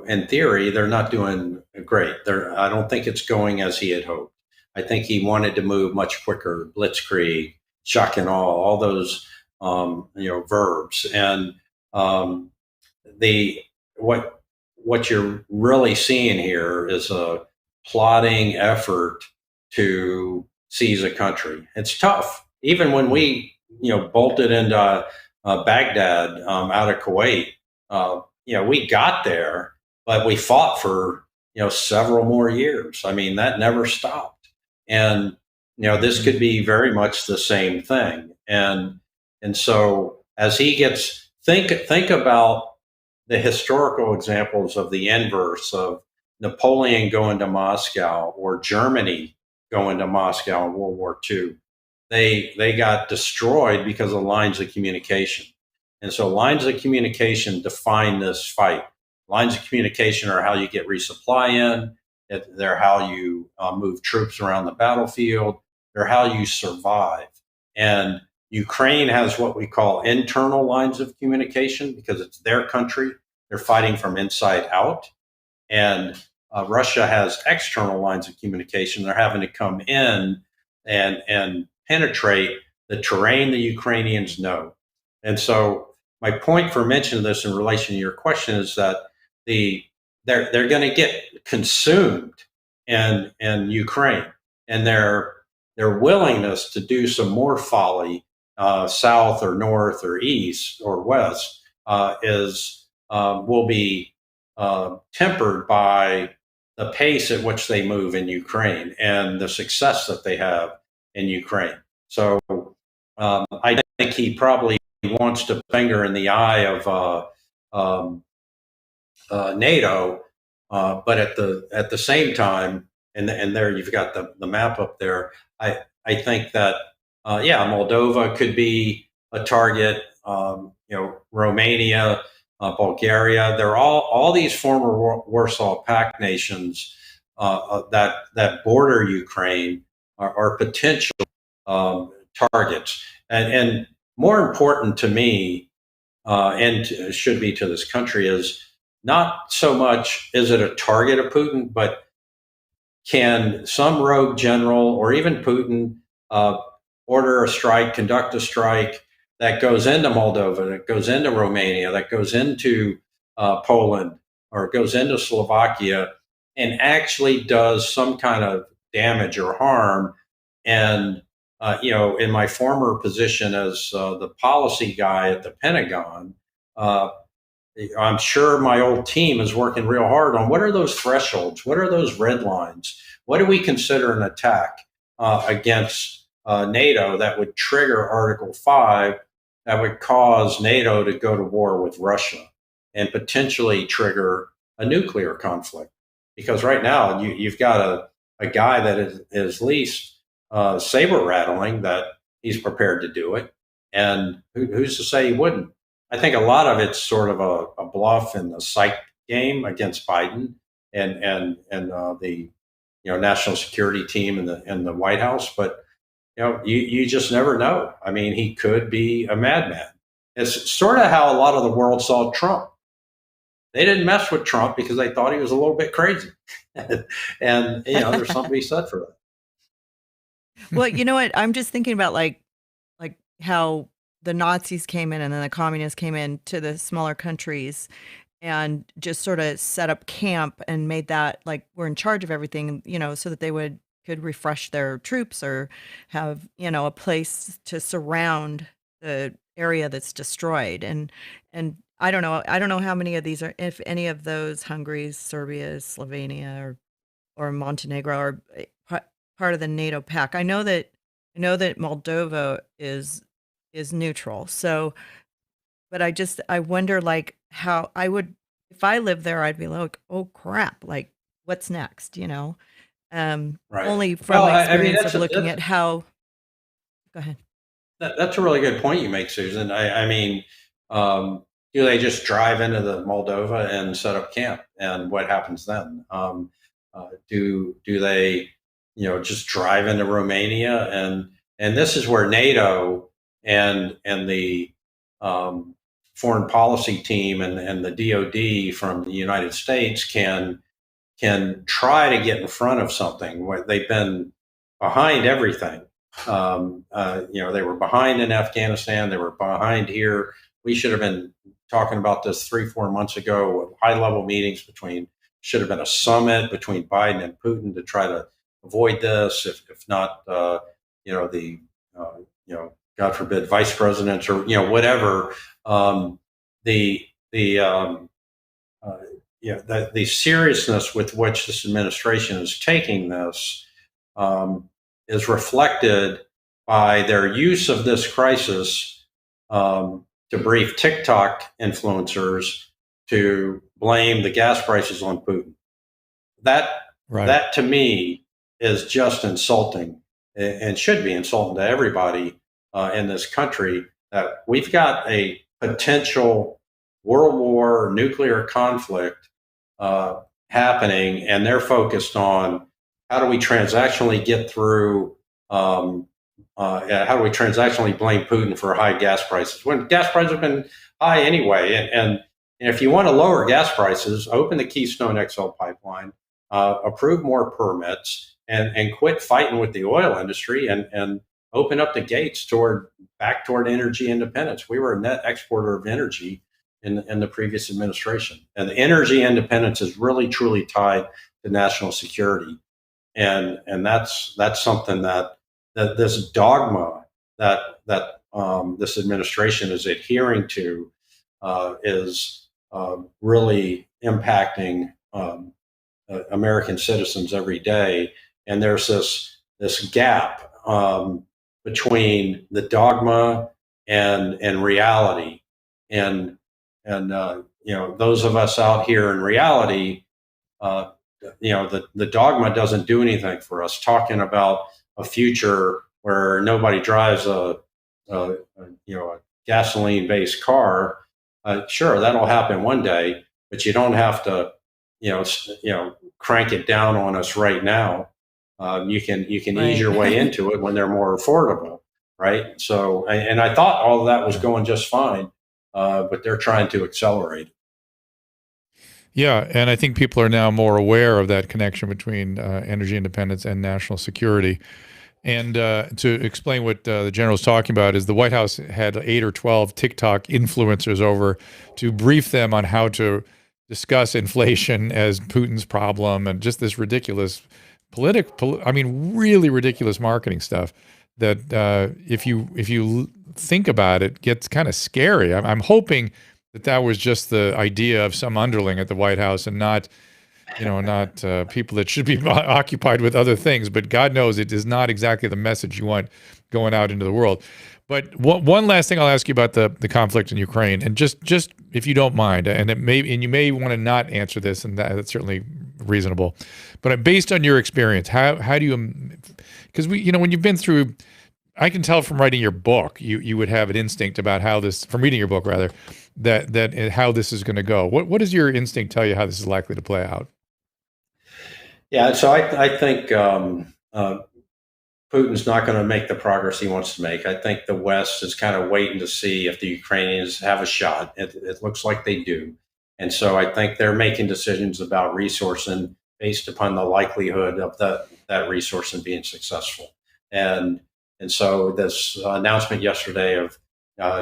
in theory, they're not doing great. I don't think it's going as he had hoped. I think he wanted to move much quicker, blitzkrieg, shock and awe, all those, verbs. And what you're really seeing here is a plotting effort to seize a country. It's tough. Even when we, bolted into Baghdad out of Kuwait, we got there, but we fought for, several more years. I mean, that never stopped. And, this could be very much the same thing. And so as he gets, think about the historical examples of the inverse of Napoleon going to Moscow or Germany going to Moscow in World War II. They got destroyed because of lines of communication. And so lines of communication define this fight. Lines of communication are how you get resupply in. They're how you move troops around the battlefield. They're how you survive. And Ukraine has what we call internal lines of communication because it's their country. They're fighting from inside out. And Russia has external lines of communication. They're having to come in and penetrate the terrain the Ukrainians know. And so my point for mentioning this in relation to your question is that they're going to get consumed in Ukraine, and their willingness to do some more folly, south or north or east or west, will be tempered by the pace at which they move in Ukraine and the success that they have in Ukraine. So I think he probably wants to finger in the eye of NATO, but at the same time, and there you've got the map up there. I think that Moldova could be a target. Romania, Bulgaria. They're all these former Warsaw Pact nations that border Ukraine are potential targets. And more important to me, and should be to this country, is not so much is it a target of Putin, but can some rogue general or even Putin order a strike, conduct a strike that goes into Moldova, that goes into Romania, that goes into Poland, or goes into Slovakia, and actually does some kind of damage or harm. And in my former position as the policy guy at the Pentagon, I'm sure my old team is working real hard on what are those thresholds? What are those red lines? What do we consider an attack against NATO that would trigger Article 5, that would cause NATO to go to war with Russia and potentially trigger a nuclear conflict? Because right now you've got a guy that is at least saber rattling that he's prepared to do it. And who's to say he wouldn't? I think a lot of it's sort of a bluff in the psych game against Biden and the national security team and the White House. But you just never know. I mean, he could be a madman. It's sort of how a lot of the world saw Trump. They didn't mess with Trump because they thought he was a little bit crazy. And there's something to be said for that. Well, you know what? I'm just thinking about like how the Nazis came in and then the communists came in to the smaller countries and just sort of set up camp and made that like we're in charge of everything, so that they could refresh their troops or have, a place to surround the area that's destroyed. And I don't know how many of these are, if any of those, Hungary, Serbia, Slovenia, or Montenegro are part of the NATO pact. I know that Moldova is neutral. So, but I wonder like how I would, if I lived there, I'd be like, oh crap, like what's next, Right. Only from experience of looking at how, go ahead. That's a really good point you make, Susan. I mean, do they just drive into the Moldova and set up camp? And what happens then? Do they, just drive into Romania? And this is where NATO and the foreign policy team and the DoD from the United States can try to get in front of something where they've been behind everything. They were behind in Afghanistan. They were behind here. We should have been talking about this 3-4 months ago. High-level meetings should have been a summit between Biden and Putin to try to avoid this. If not, God forbid, vice presidents or whatever. The seriousness with which this administration is taking this is reflected by their use of this crisis to brief TikTok influencers to blame the gas prices on Putin. That to me is just insulting and should be insulting to everybody in this country, that we've got a potential world war, nuclear conflict happening, and they're focused on how do we transactionally get through, how do we transactionally blame Putin for high gas prices when gas prices have been high anyway. And if you want to lower gas prices, open the Keystone XL pipeline, approve more permits, and quit fighting with the oil industry, and open up the gates back toward energy independence. We were a net exporter of energy in the previous administration, and the energy independence is really truly tied to national security, and that's something that this dogma that this administration is adhering to is really impacting American citizens every day. And there's this gap between the dogma and reality, and those of us out here in reality, the dogma doesn't do anything for us. Talking about a future where nobody drives a gasoline based car, sure, that'll happen one day, but you don't have to crank it down on us right now. You can ease your way into it when they're more affordable, right? So, and I thought all of that was going just fine, but they're trying to accelerate it. Yeah, and I think people are now more aware of that connection between energy independence and national security. And to explain what the general is talking about is the White House had 8 or 12 TikTok influencers over to brief them on how to discuss inflation as Putin's problem, and just this ridiculous really ridiculous marketing stuff that if you think about it, gets kind of scary. I'm hoping that was just the idea of some underling at the White House, and not people that should be occupied with other things. But God knows it is not exactly the message you want going out into the world. But one last thing I'll ask you about the conflict in Ukraine, and just if you don't mind, and you may want to not answer this, and that's certainly reasonable. But based on your experience, how do you? Because when you've been through, I can tell from writing your book, you would have an instinct about how this, from reading your book rather, that how this is going to go. What does your instinct tell you how this is likely to play out? Yeah, so I think Putin's not going to make the progress he wants to make. I think the West is kind of waiting to see if the Ukrainians have a shot. It looks like they do. And so I think they're making decisions about resourcing based upon the likelihood of that resourcing being successful. And so this announcement yesterday of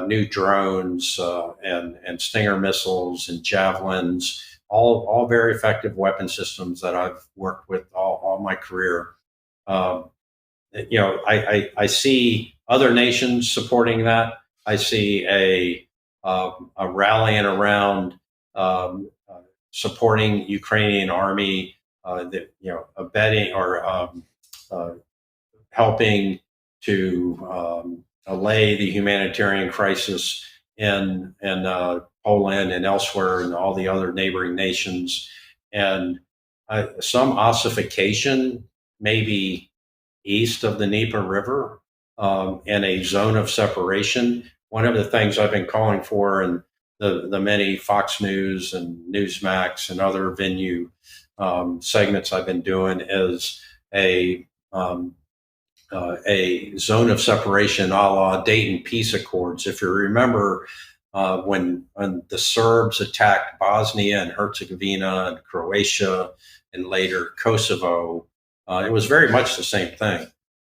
new drones and Stinger missiles and javelins, all very effective weapon systems that I've worked with all my career. I see other nations supporting that. I see a rallying around supporting Ukrainian army, abetting or helping to allay the humanitarian crisis in Poland and elsewhere, and all the other neighboring nations, and some ossification, maybe east of the Dnieper River, and a zone of separation. One of the things I've been calling for in the many Fox News and Newsmax and other venue segments I've been doing is a zone of separation a la Dayton Peace Accords. If you remember, when the Serbs attacked Bosnia and Herzegovina and Croatia and later Kosovo, it was very much the same thing: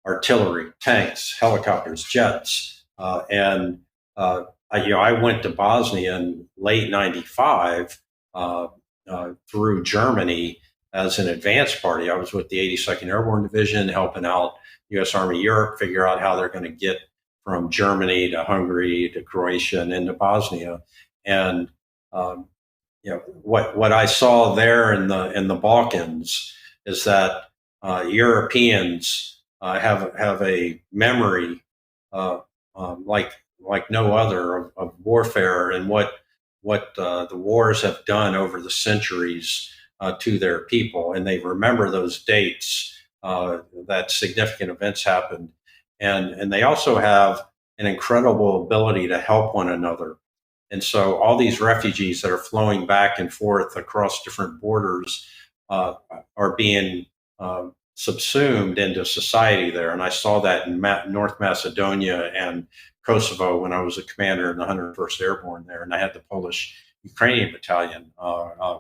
artillery, tanks, helicopters, jets, and I went to Bosnia in late '95 through Germany as an advance party. I was with the 82nd Airborne Division, helping out U.S. Army Europe figure out how they're going to get from Germany to Hungary to Croatia and into Bosnia. And what I saw there in the Balkans is that Europeans have a memory like no other of warfare, and what the wars have done over the centuries to their people, and they remember those dates that significant events happened, and they also have an incredible ability to help one another. And so all these refugees that are flowing back and forth across different borders are being subsumed into society there. And I saw that in North Macedonia and Kosovo when I was a commander in the 101st Airborne there. And I had the Polish Ukrainian battalion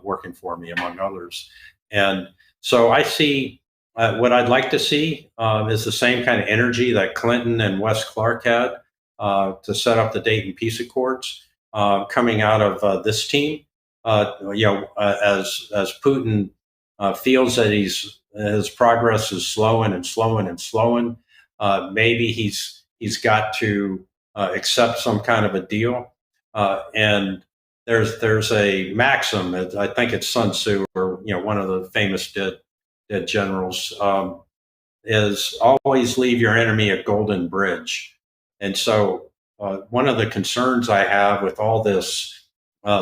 working for me, among others. And so I see what I'd like to see is the same kind of energy that Clinton and Wes Clark had to set up the Dayton Peace Accords coming out of this team. As Putin feels that his progress is slowing and slowing and slowing, maybe he's got to accept some kind of a deal. And there's a maxim, I think it's Sun Tzu, or one of the famous dead generals, is always leave your enemy a golden bridge. And so one of the concerns I have with all this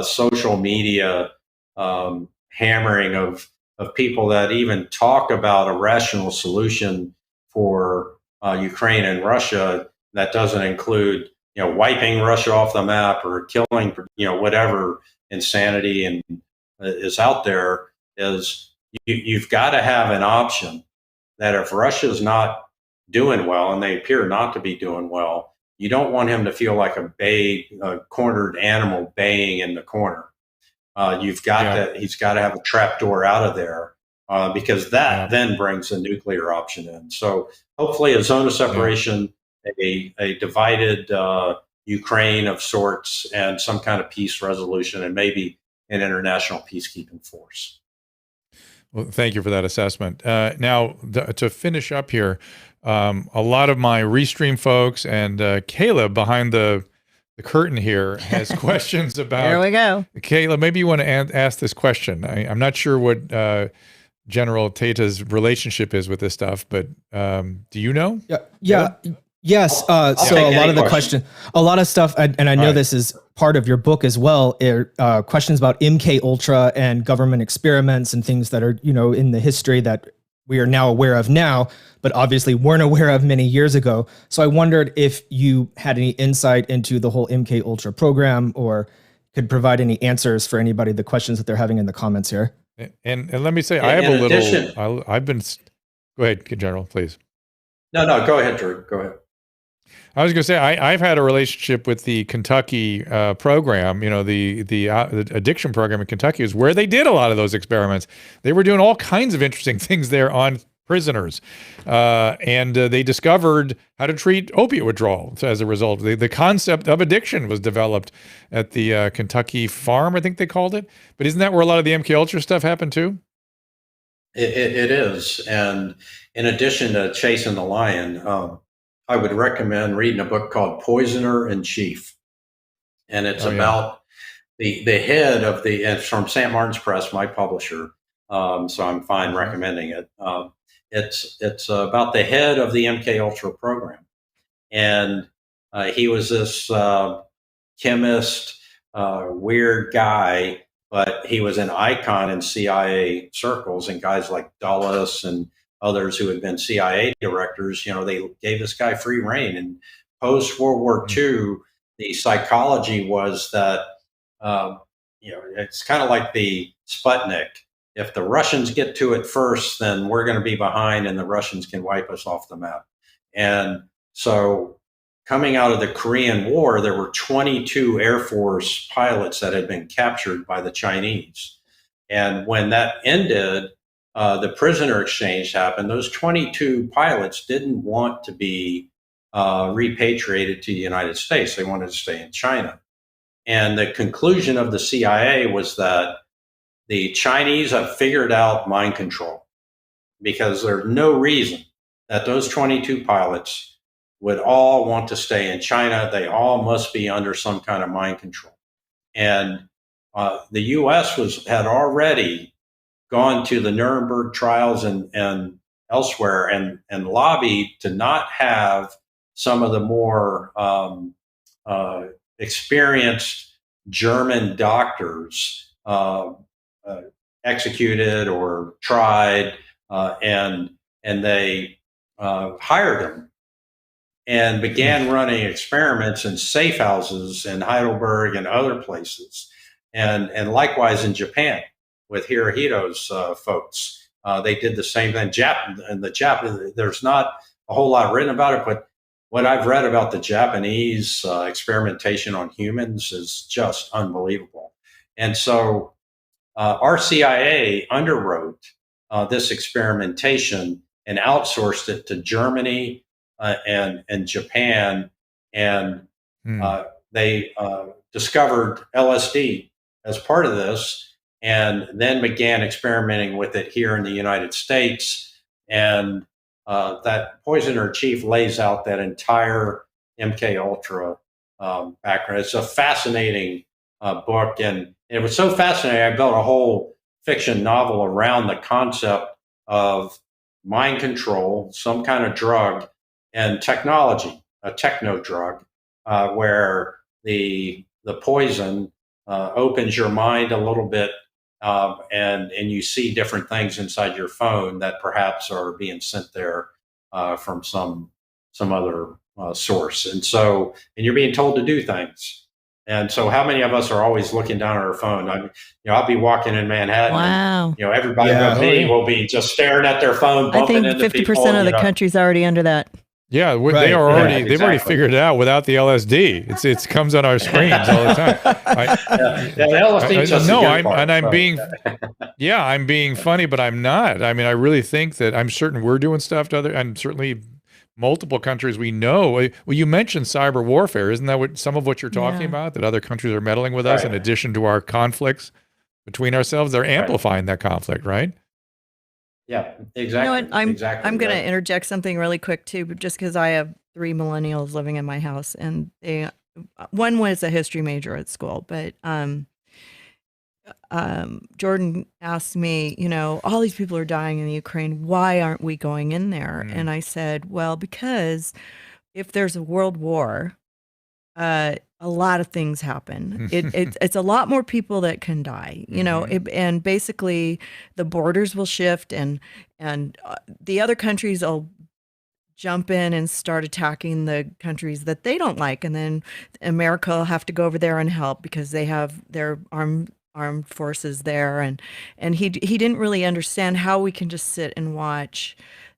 social media hammering of people that even talk about a rational solution for Ukraine and Russia that doesn't include wiping Russia off the map or killing whatever insanity and is out there, is you've got to have an option that if Russia's not doing well, and they appear not to be doing well, you don't want him to feel like a cornered animal baying in the corner. He's got to have a trapdoor out of there because that then brings a nuclear option in. So hopefully a zone of separation, a divided Ukraine of sorts, and some kind of peace resolution, and maybe an international peacekeeping force. Well, thank you for that assessment. Now, to finish up here, a lot of my Restream folks and Caleb behind the curtain here has questions about. There we go. Caleb, maybe you want to ask this question. I'm not sure what General Tata's relationship is with this stuff, but do you know? Yeah. Yes. So a lot of the question, a lot of stuff, and I know this is part of your book as well, are questions about MK Ultra and government experiments and things that are, in the history that we are now aware of now, but obviously weren't aware of many years ago. So I wondered if you had any insight into the whole MK Ultra program, or could provide any answers for anybody, the questions that they're having in the comments here. And let me say, I have a little, I've been, go ahead, General, please. No, go ahead, Drew. Go ahead. I was going to say, I've had a relationship with the Kentucky program, the addiction program in Kentucky, is where they did a lot of those experiments. They were doing all kinds of interesting things there on prisoners. And they discovered how to treat opiate withdrawal as a result. The concept of addiction was developed at the Kentucky farm, I think they called it. But isn't that where a lot of the MK Ultra stuff happened too? It is. And in addition to chasing the lion, I would recommend reading a book called Poisoner in Chief. And it's about the head of it's from St. Martin's Press, my publisher. So I'm fine recommending it. It's about the head of the MK Ultra program. And he was this chemist, weird guy, but he was an icon in CIA circles, and guys like Dulles and others who had been CIA directors, they gave this guy free rein. And post World War II, the psychology was that, it's kind of like the Sputnik. If the Russians get to it first, then we're going to be behind and the Russians can wipe us off the map. And so coming out of the Korean War, there were 22 Air Force pilots that had been captured by the Chinese. And when that ended, the prisoner exchange happened. Those 22 pilots didn't want to be repatriated to the United States. They wanted to stay in China. And the conclusion of the CIA was that the Chinese have figured out mind control, because there's no reason that those 22 pilots would all want to stay in China. They all must be under some kind of mind control. And the U.S. had already gone to the Nuremberg trials and elsewhere and lobbied to not have some of the more experienced German doctors executed or tried, and they hired him and began running experiments in safe houses in Heidelberg and other places, and likewise in Japan with Hirohito's folks. They did the same thing. There's not a whole lot written about it, but what I've read about the Japanese experimentation on humans is just unbelievable. And so our CIA underwrote this experimentation and outsourced it to Germany and Japan, and they discovered LSD as part of this, and then began experimenting with it here in the United States. And that Poisoner Chief lays out that entire MK Ultra background. It's a fascinating book, and it was so fascinating. I built a whole fiction novel around the concept of mind control, some kind of drug, and technology, a techno drug, where the poison opens your mind a little bit, and you see different things inside your phone that perhaps are being sent there from some other source, and you're being told to do things. And so, how many of us are always looking down at our phone? I'll be walking in Manhattan. Wow. And, everybody but me will be just staring at their phone, bumping into people. 50% of the country's already under that. Yeah, they are already. They've already figured it out without the LSD. It comes on our screens all the time. I'm being funny, but I'm not. I mean, I really think that I'm certain we're doing stuff to other, and certainly multiple countries we know. Well, you mentioned cyber warfare. Isn't that some of what you're talking about? That other countries are meddling with us in addition to our conflicts between ourselves. They're amplifying that conflict, right? Yeah, exactly. I'm going to interject something really quick too, but just because I have 3 millennials living in my house, and one was a history major at school, but Jordan asked me, all these people are dying in the Ukraine. Why aren't we going in there? And I said, well, because if there's a world war, a lot of things happen. It's a lot more people that can die, and basically the borders will shift, and the other countries will jump in and start attacking the countries that they don't like, and then America will have to go over there and help because they have their armed forces there, and he didn't really understand how we can just sit and watch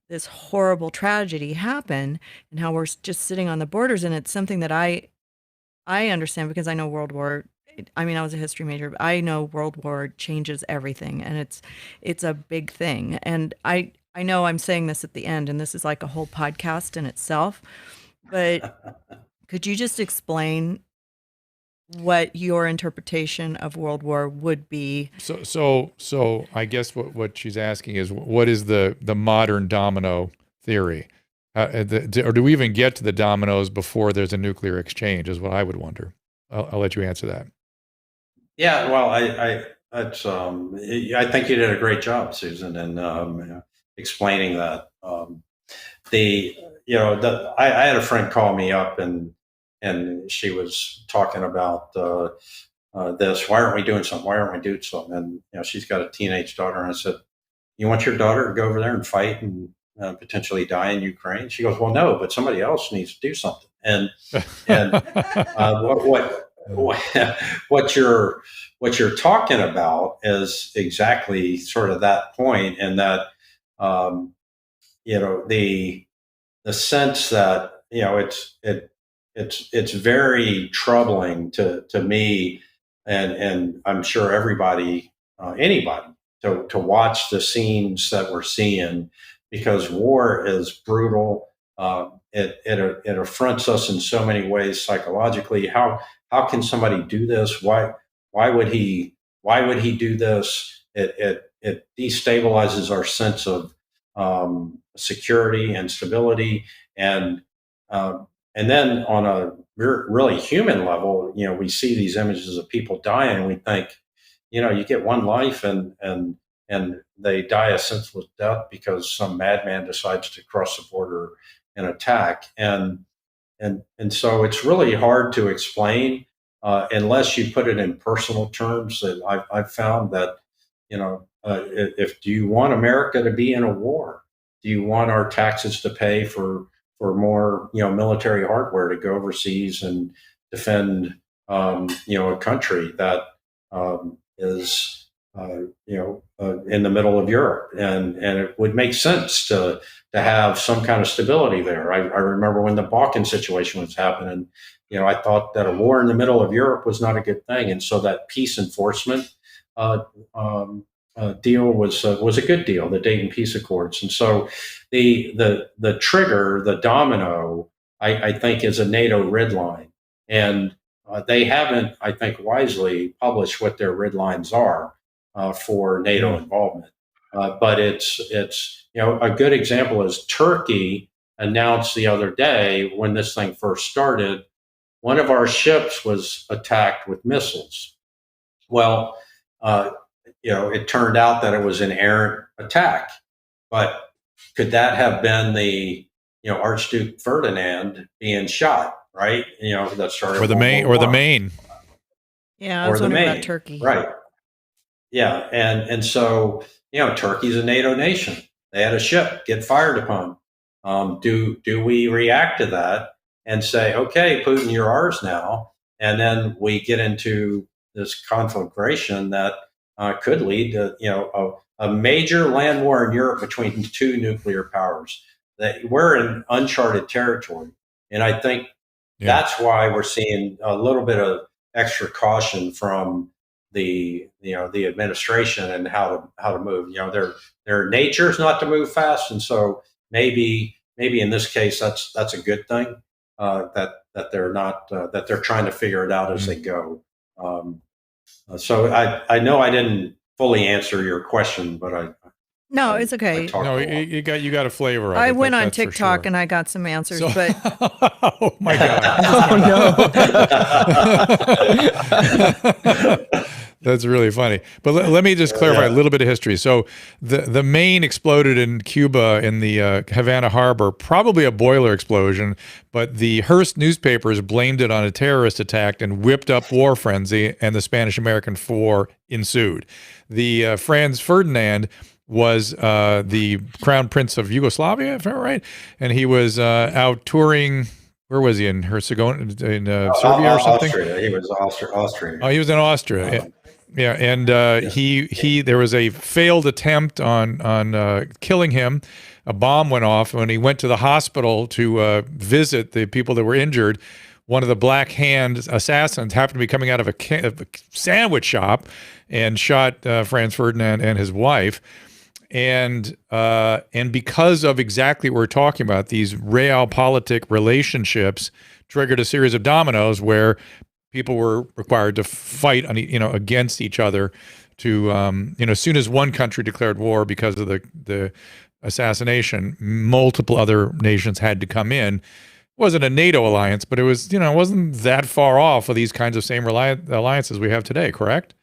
this horrible tragedy happen, and how we're just sitting on the borders. And it's something that I understand because I know World War. I mean, I was a history major, but I know World War changes everything, and it's a big thing. And I know I'm saying this at the end, and this is like a whole podcast in itself, but could you just explain what your interpretation of World War would be? So I guess what she's asking is, what is the modern domino theory? Or do we even get to the dominoes before there's a nuclear exchange, is what I would wonder. I'll let you answer that. Yeah, well, I think you did a great job, Susan, in explaining that. I had a friend call me up, and she was talking about this. Why aren't we doing something? Why aren't we doing something? And she's got a teenage daughter, and I said, "You want your daughter to go over there and fight and potentially die in Ukraine?" She goes, "Well, no, but somebody else needs to do something." And what you're talking about is exactly sort of that point, and that the sense that it's very troubling to me, and I'm sure everybody, anybody, to watch the scenes that we're seeing, because war is brutal. It affronts us in so many ways psychologically. How can somebody do this? Why would he do this? It destabilizes our sense of security and stability, and then on a really human level, we see these images of people dying, and we think, you get one life, and they die a senseless death because some madman decides to cross the border and attack, and so it's really hard to explain. unless you put it in personal terms, that I've found that, if do you want America to be in a war? Do you want our taxes to pay for more, military hardware to go overseas and defend, a country that is, in the middle of Europe, and it would make sense to have some kind of stability there. I remember when the Balkan situation was happening. I thought that a war in the middle of Europe was not a good thing, and so that peace enforcement deal was a good deal, the Dayton Peace Accords. And so the trigger, the domino, I think, is a NATO red line, and they haven't, I think, wisely published what their red lines are for NATO involvement. But it's a good example is Turkey announced the other day, when this thing first started, one of our ships was attacked with missiles. Well, it turned out that it was an errant attack, but could that have been the Archduke Ferdinand being shot? Right, that started, or the Maine. Yeah, I was wondering about Turkey. Right. Yeah, and so Turkey's a NATO nation. They had a ship get fired upon. Do we react to that and say, okay, Putin, you're ours now, and then we get into this conflagration that could lead to a major land war in Europe between two nuclear powers? That we're in uncharted territory, and I think that's why we're seeing a little bit of extra caution from the administration and how to move. Their nature is not to move fast, and so maybe in this case that's a good thing, that they're not that they're trying to figure it out as they go. So I know I didn't fully answer your question, but no, it's okay. No, you got a flavor of it. I went on TikTok and I got some answers, but oh my God. Oh no. That's really funny. But let me just clarify a little bit of history. So the Maine exploded in Cuba in the Havana Harbor, probably a boiler explosion, but the Hearst newspapers blamed it on a terrorist attack and whipped up war frenzy, and the Spanish-American War ensued. The Franz Ferdinand was the Crown Prince of Yugoslavia, if I'm right, and he was out touring. Where was he, in Herzegovina, in Serbia or something? Austria. He was Austrian. Oh, he was in Austria. Yeah, and he there was a failed attempt on killing him. A bomb went off when he went to the hospital to visit the people that were injured. One of the Black Hand assassins happened to be coming out of a sandwich shop and shot Franz Ferdinand and his wife. And because of exactly what we're talking about, these realpolitik relationships triggered a series of dominoes where people were required to fight against each other. To as soon as one country declared war because of the assassination, multiple other nations had to come in. It wasn't a NATO alliance, but it was it wasn't that far off of these kinds of same alliances we have today. Correct?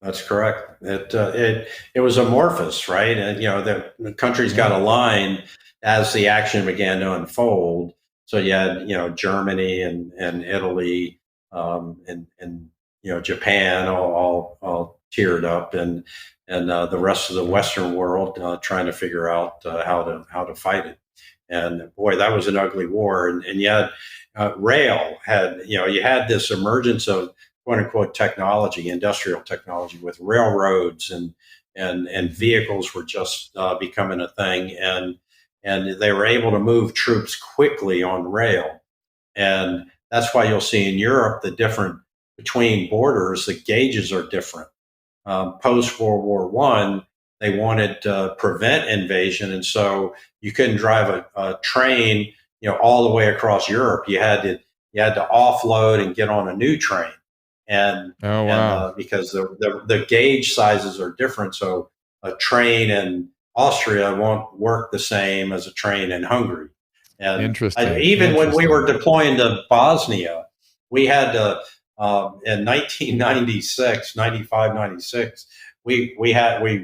That's correct. It was amorphous, right? And the countries got aligned as the action began to unfold. So you had Germany and Italy and Japan all teared up, and the rest of the Western world trying to figure out how to fight it. And boy, that was an ugly war. And yet rail had you had this emergence of quote unquote technology, industrial technology, with railroads and vehicles were just becoming a thing, and they were able to move troops quickly on rail. And that's why you'll see in Europe the different between borders, the gauges are different. Post World War I, they wanted to prevent invasion, and so you couldn't drive a train all the way across Europe. You had to offload and get on a new train. And, because the gauge sizes are different, so a train in Austria won't work the same as a train in Hungary. And Interesting. When we were deploying to Bosnia, we had to in 1996, 95, 96, we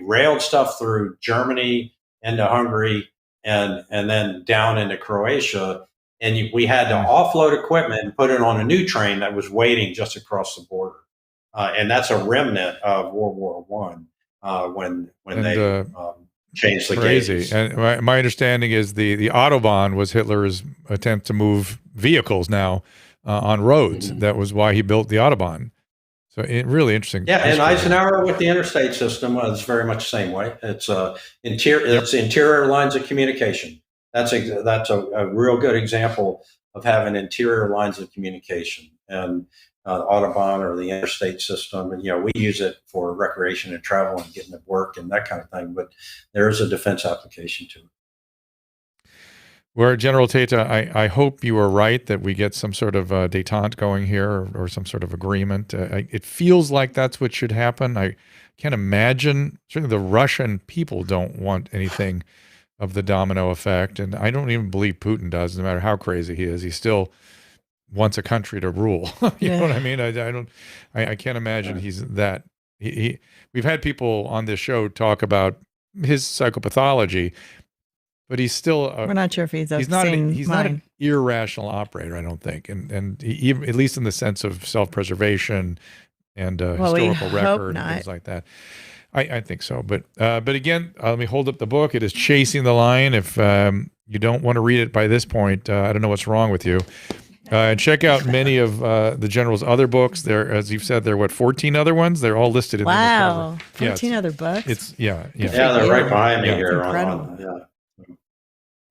railed stuff through Germany into Hungary and then down into Croatia. and we had to offload equipment and put it on a new train that was waiting just across the border. And that's a remnant of World War One when they changed the gauges. And my understanding is the Autobahn was Hitler's attempt to move vehicles now on roads. That was why he built the Autobahn. So really interesting. Yeah, and Eisenhower with the interstate system was very much the same way. It's interior lines of communication. That's a real good example of having interior lines of communication. And Autobahn or the interstate system, and we use it for recreation and travel and getting to work and that kind of thing. But there is a defense application to it. Well, General Tata, I hope you are right that we get some sort of détente going here or some sort of agreement. It feels like that's what should happen. I can't imagine. Certainly the Russian people don't want anything of the domino effect. And I don't even believe Putin does, no matter how crazy he is. He still wants a country to rule. You know what I mean? I can't imagine he's that. We've had people on this show talk about his psychopathology, but he's still we're not sure if he's not an irrational operator, I don't think, and he, at least in the sense of self-preservation and historical record and things like that. I think so, but again, let me hold up the book. It is Chasing the Lion. If you don't want to read it by this point, I don't know what's wrong with you. And check out many of the General's other books. There, as you've said, there are 14 other ones. They're all listed in the cover. 14 other books. Yeah, they're right behind me here.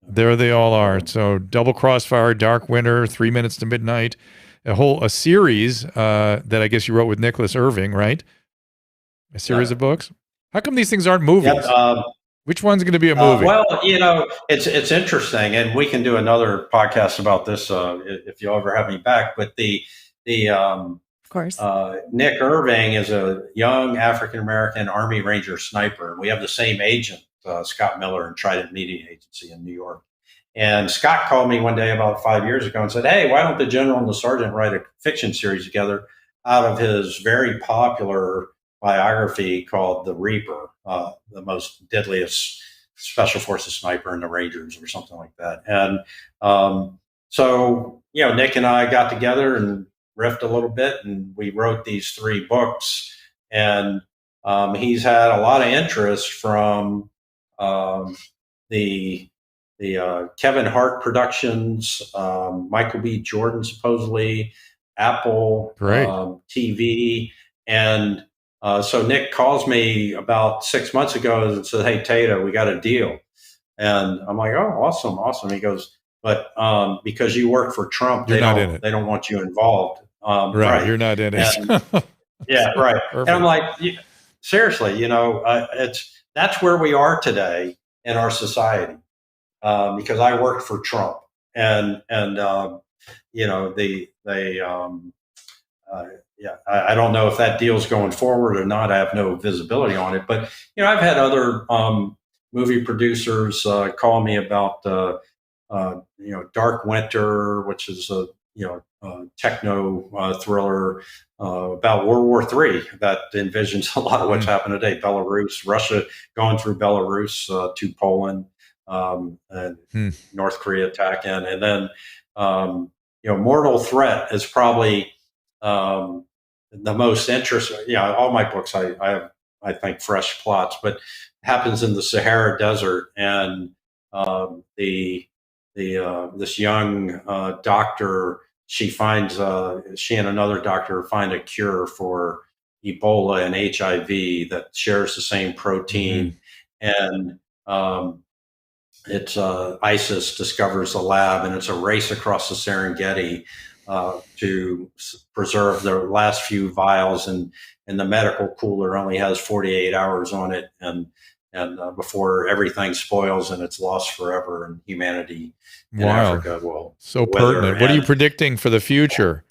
There they all are. So Double Crossfire, Dark Winter, 3 Minutes to Midnight, a series that I guess you wrote with Nicholas Irving, right? A series of books. How come these things aren't movies? Which one's going to be a movie? Well, it's interesting, and we can do another podcast about this if you'll ever have me back. But of course, Nick Irving is a young African American Army Ranger sniper. We have the same agent, Scott Miller, in Trident Media Agency in New York. And Scott called me one day about 5 years ago and said, "Hey, why don't the general and the sergeant write a fiction series together out of his very popular biography called The Reaper, the most deadliest special forces sniper in the Rangers," or something like that. And so, Nick and I got together and riffed a little bit, and we wrote these 3 books. And he's had a lot of interest from the Kevin Hart Productions, Michael B. Jordan, supposedly, Apple TV, and so Nick calls me about 6 months ago and says, "Hey, Tata, we got a deal." And I'm like, "Oh, awesome." He goes, "But because you work for Trump, they don't want you involved." Right. You're not in it. Yeah, right. Perfect. And I'm like, seriously, that's where we are today in our society, because I worked for Trump, and I don't know if that deal's going forward or not. I have no visibility on it. But, I've had other movie producers call me about, Dark Winter, which is a techno thriller about World War III that envisions a lot of what's happened today. Belarus, Russia going through Belarus to Poland, and North Korea attack in. And then, Mortal Threat is probably the most interesting. All my books, I have, I think, fresh plots, but happens in the Sahara Desert, and this young doctor, she and another doctor find a cure for Ebola and HIV that shares the same protein, and it's ISIS discovers the lab, and it's a race across the Serengeti to preserve the last few vials, and the medical cooler only has 48 hours on it, and before everything spoils and it's lost forever, and humanity in Africa will so pertinent. What are you predicting for the future?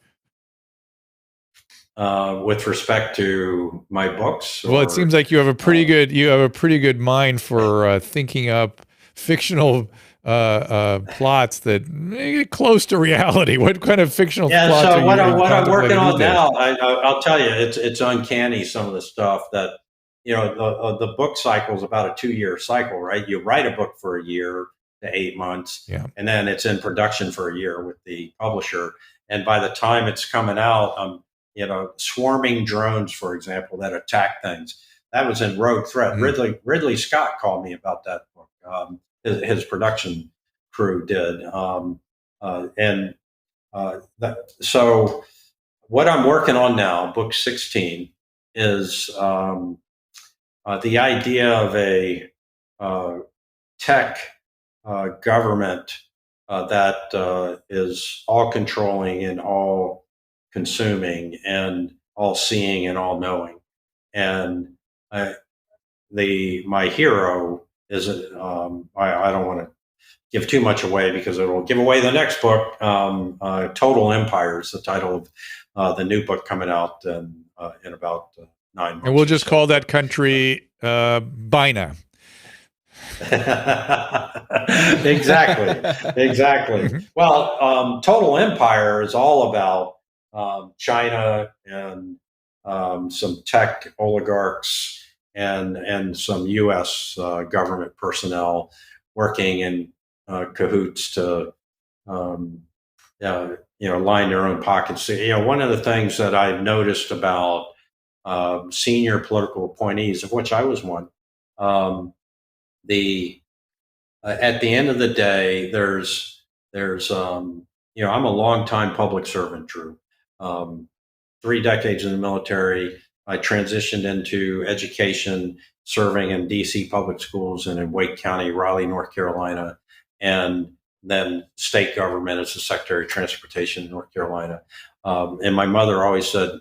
With respect to my books? Well, it seems like you have a pretty good mind for thinking up fictional plots that get close to reality. What kind of fictional plots so are you what I'm working on now, I'll tell you, it's uncanny, some of the stuff that, the book cycle is about a 2-year cycle, right? You write a book for a year, to 8 months. Yeah. And then it's in production for a year with the publisher. And by the time it's coming out, swarming drones, for example, that attack things. That was in Rogue Threat. Ridley Scott called me about that book. His production crew did. So what I'm working on now, book 16, is the idea of a tech government that is all controlling and all consuming and all seeing and all knowing. And my hero is I don't want to give too much away because it will give away the next book. Total Empire is the title of the new book coming out in about 9 months. And we'll just call that country Bina. Exactly. Well, Total Empire is all about China and some tech oligarchs and some U.S. Government personnel working in cahoots to line their own pockets. One of the things that I've noticed about senior political appointees, of which I was one, at the end of the day, there's I'm a longtime public servant, Drew. 3 decades in the military. I transitioned into education, serving in DC public schools and in Wake County, Raleigh, North Carolina, and then state government as the Secretary of Transportation in North Carolina. And my mother always said,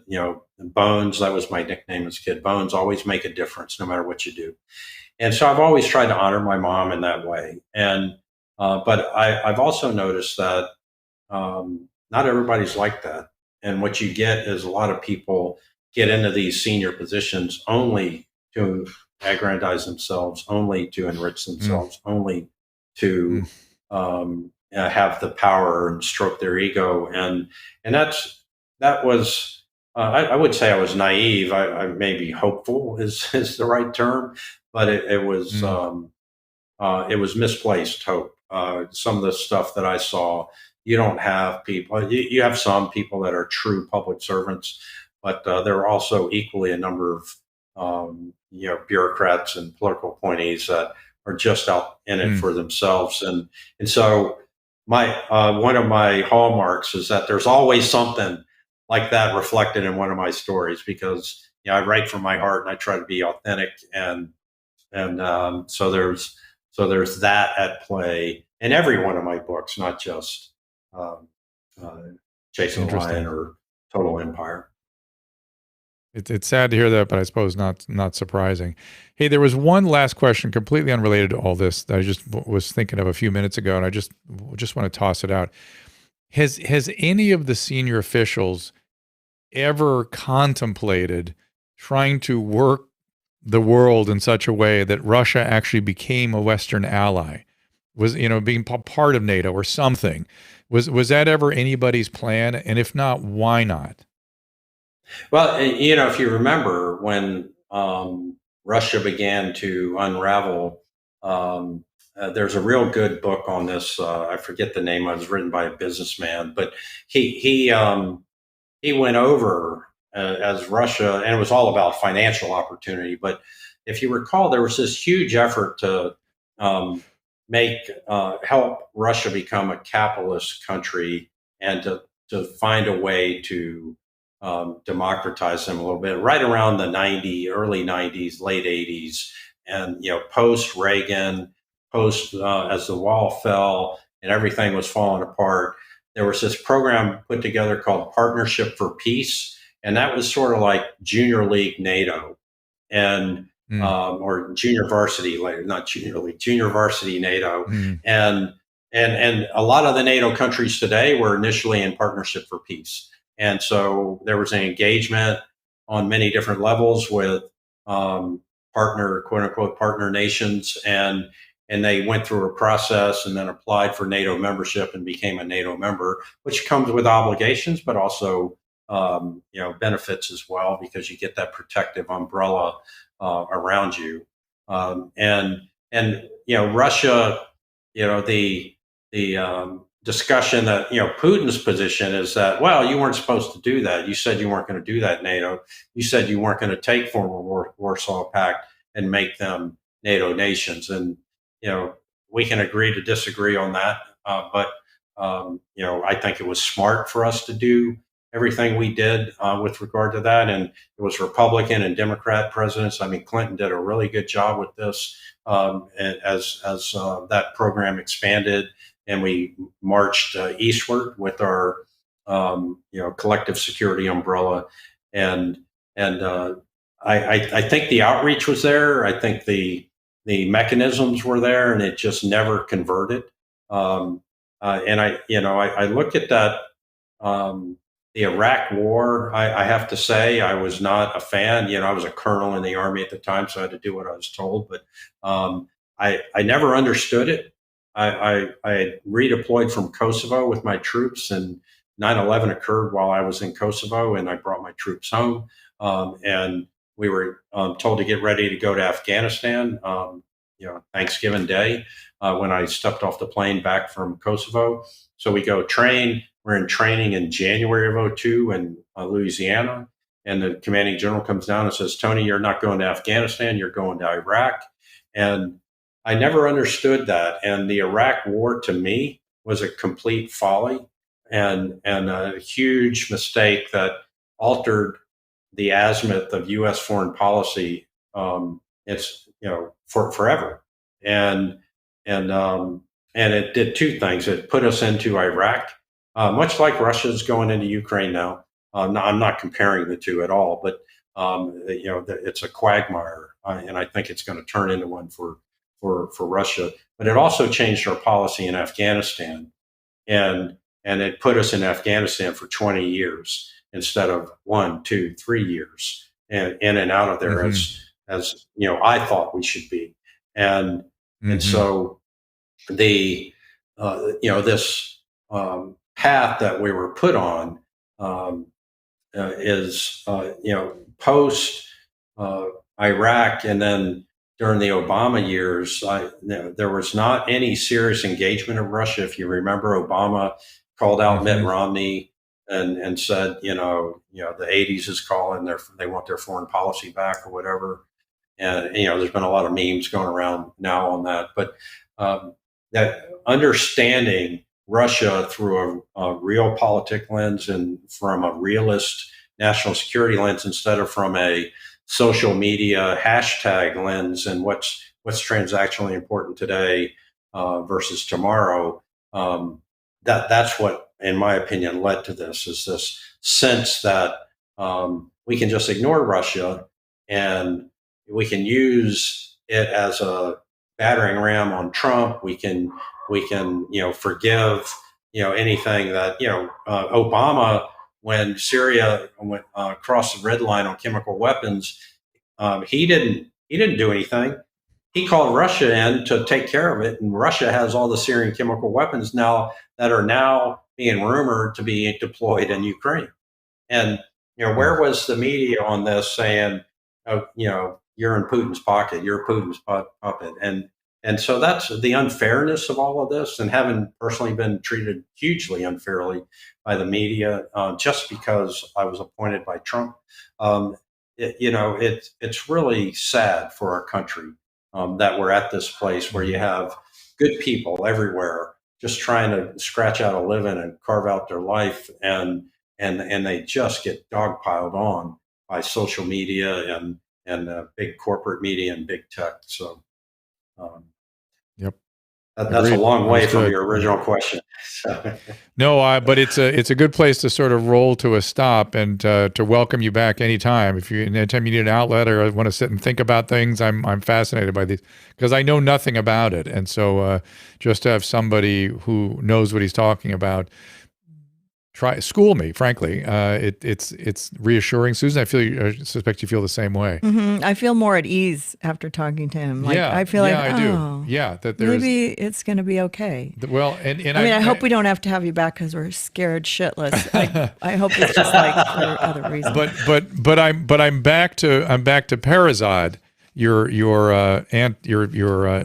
Bones, that was my nickname as a kid, Bones always make a difference no matter what you do. And so I've always tried to honor my mom in that way. And but I've also noticed that not everybody's like that. And what you get is a lot of people get into these senior positions only to aggrandize themselves, only to enrich themselves, only to have the power and stroke their ego. And that was, I would say I was naive. I maybe hopeful is the right term, but it was misplaced hope. Some of the stuff that I saw, you don't have people, you have some people that are true public servants, but there are also equally a number of bureaucrats and political appointees that are just out in it for themselves. And so one of my hallmarks is that there's always something like that reflected in one of my stories, because I write from my heart and I try to be authentic, and so there's that at play in every one of my books, not just Chasing the Lion or Total Empire. It's sad to hear that, but I suppose not surprising. Hey, there was one last question completely unrelated to all this that I just was thinking of a few minutes ago, and I just want to toss it out. Has any of the senior officials ever contemplated trying to work the world in such a way that Russia actually became a Western ally, was being part of NATO or something? Was that ever anybody's plan? And if not, why not? Well, if you remember when Russia began to unravel, there's a real good book on this. I forget the name. It was written by a businessman, but he went over as Russia, and it was all about financial opportunity. But if you recall, there was this huge effort to help Russia become a capitalist country and to find a way to democratize them a little bit, right around the early 90s, late 80s, and post Reagan, as the wall fell and everything was falling apart. There was this program put together called Partnership for Peace, and that was sort of like Junior League NATO, and or Junior Varsity, not Junior League, Junior Varsity NATO, and a lot of the NATO countries today were initially in Partnership for Peace. And so there was an engagement on many different levels with quote unquote partner nations, and they went through a process and then applied for NATO membership and became a NATO member, which comes with obligations, but also benefits as well, because you get that protective umbrella around you. And Russia the discussion that Putin's position is that, well, you weren't supposed to do that. You said you weren't going to do that, NATO. You said you weren't going to take former Warsaw Pact and make them NATO nations. And we can agree to disagree on that, but I think it was smart for us to do everything we did with regard to that. And it was Republican and Democrat presidents. I mean, Clinton did a really good job with this as that program expanded, and we marched eastward with our collective security umbrella. And I think the outreach was there. I think the mechanisms were there, and it just never converted. And I look at that. The Iraq War, I have to say, I was not a fan. I was a colonel in the Army at the time, so I had to do what I was told. But I never understood it. I had redeployed from Kosovo with my troops, and 9/11 occurred while I was in Kosovo, and I brought my troops home. And we were told to get ready to go to Afghanistan, Thanksgiving Day, when I stepped off the plane back from Kosovo. So we go train. We're in training in January of 2002 in Louisiana. And the commanding general comes down and says, Tony, you're not going to Afghanistan, you're going to Iraq. And I never understood that. And the Iraq War, to me, was a complete folly and a huge mistake that altered the azimuth of U.S. foreign policy. It's for forever, and it did two things. It put us into Iraq, much like Russia's going into Ukraine now. I'm not comparing the two at all, but it's a quagmire, and I think it's going to turn into one for Russia. But it also changed our policy in Afghanistan, and it put us in Afghanistan for 20 years instead of 1, 2, 3 years, and in and out of there as I thought we should be, and so the this path that we were put on is post Iraq, and then during the Obama years, there was not any serious engagement of Russia. If you remember, Obama called out Mitt Romney and said, the 80s is calling, they want their foreign policy back or whatever. And, there's been a lot of memes going around now on that. But that understanding Russia through a realpolitik lens and from a realist national security lens instead of from a social media hashtag lens and what's transactionally important today versus tomorrow, that's what, in my opinion, led to this, is this sense that we can just ignore Russia and we can use it as a battering ram on Trump. We can forgive anything that Obama, when Syria went across the red line on chemical weapons, he didn't do anything. He called Russia in to take care of it, and Russia has all the Syrian chemical weapons now that are now being rumored to be deployed in Ukraine. And where was the media on this saying, you're in Putin's pocket, you're Putin's puppet, and so that's the unfairness of all of this. And having personally been treated hugely unfairly by the media just because I was appointed by Trump, it's really sad for our country that we're at this place where you have good people everywhere just trying to scratch out a living and carve out their life, and they just get dogpiled on by social media and big corporate media and big tech. So, yep, that's Agreed. a long way from your original question. No, but it's a good place to sort of roll to a stop and to welcome you back anytime. Anytime you need an outlet or want to sit and think about things, I'm fascinated by these because I know nothing about it, and so just to have somebody who knows what he's talking about school me, frankly, it's reassuring. Susan, I suspect you feel the same way. I feel more at ease after talking to him. I feel like, I do. Yeah, that maybe it's going to be okay. Well, and I hope we don't have to have you back because we're scared shitless. I hope it's just like for other reasons. But I'm back to Parazad, your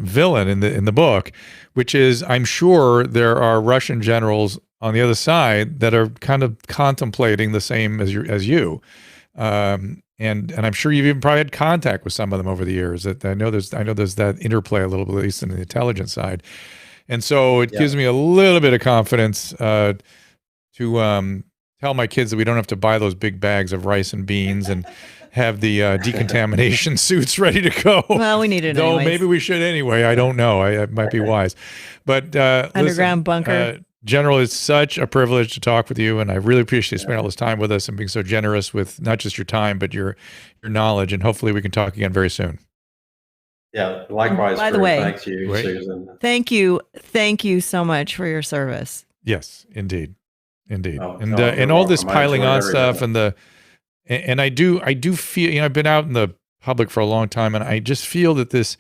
villain in the book, which is I'm sure there are Russian generals on the other side that are kind of contemplating the same as you. And I'm sure you've even probably had contact with some of them over the years. That I know there's that interplay a little bit, at least in the intelligence side. And so it gives me a little bit of confidence to tell my kids that we don't have to buy those big bags of rice and beans and have the decontamination suits ready to go. Well, we need it anyways. Maybe we should anyway. I don't know. It might be wise. But underground bunker. General, it's such a privilege to talk with you, and I really appreciate you spending all this time with us and being so generous with not just your time, but your knowledge, and hopefully we can talk again very soon. Yeah, likewise. By the way, thank you, Susan. Thank you so much for your service. Yes, indeed. Oh, and all this piling on stuff and I do feel, I've been out in the public for a long time, and I just feel that this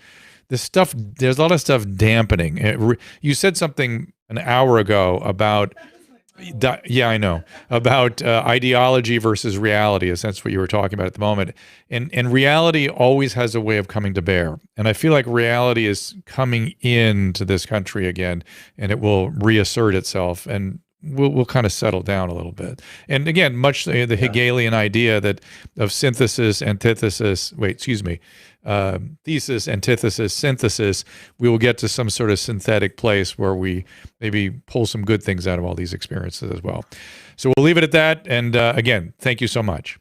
stuff, there's a lot of stuff dampening. You said something an hour ago about about ideology versus reality, as that's what you were talking about at the moment. And reality always has a way of coming to bear. And I feel like reality is coming into this country again, and it will reassert itself, and we'll kind of settle down a little bit. And again, much the Hegelian idea that of synthesis, antithesis, thesis, antithesis, synthesis, we will get to some sort of synthetic place where we maybe pull some good things out of all these experiences as well. So we'll leave it at that. And again, thank you so much.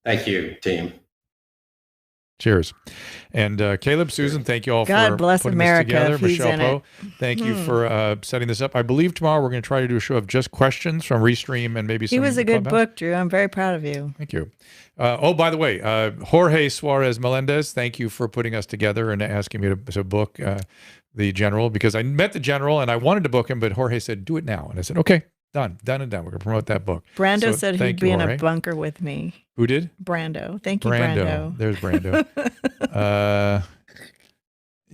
Thank you, team. Cheers. And Caleb, Susan, thank you all God for bless putting America, this together. if he's Michelle in Poe, thank you for setting this up. I believe tomorrow we're going to try to do a show of just questions from Restream and maybe some. He was a good Clubhouse. book, Drew. I'm very proud of you. Thank you. By the way, Jorge Suarez Melendez, thank you for putting us together and asking me to book the general, because I met the general and I wanted to book him, but Jorge said, do it now. And I said, okay, done and done. We're going to promote that book. Brando said he'd be in a bunker with me. Who did? Brando. Thank you, Brando. There's Brando.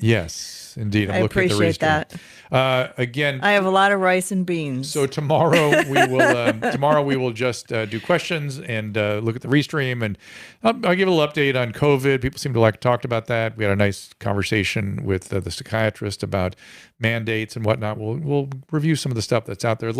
Yes, indeed. I appreciate that. Again, I have a lot of rice and beans. So tomorrow we will just do questions and look at the Restream, and I'll give a little update on COVID. People seem to like to talk about that. We had a nice conversation with the psychiatrist about mandates and whatnot. We'll review some of the stuff that's out there. A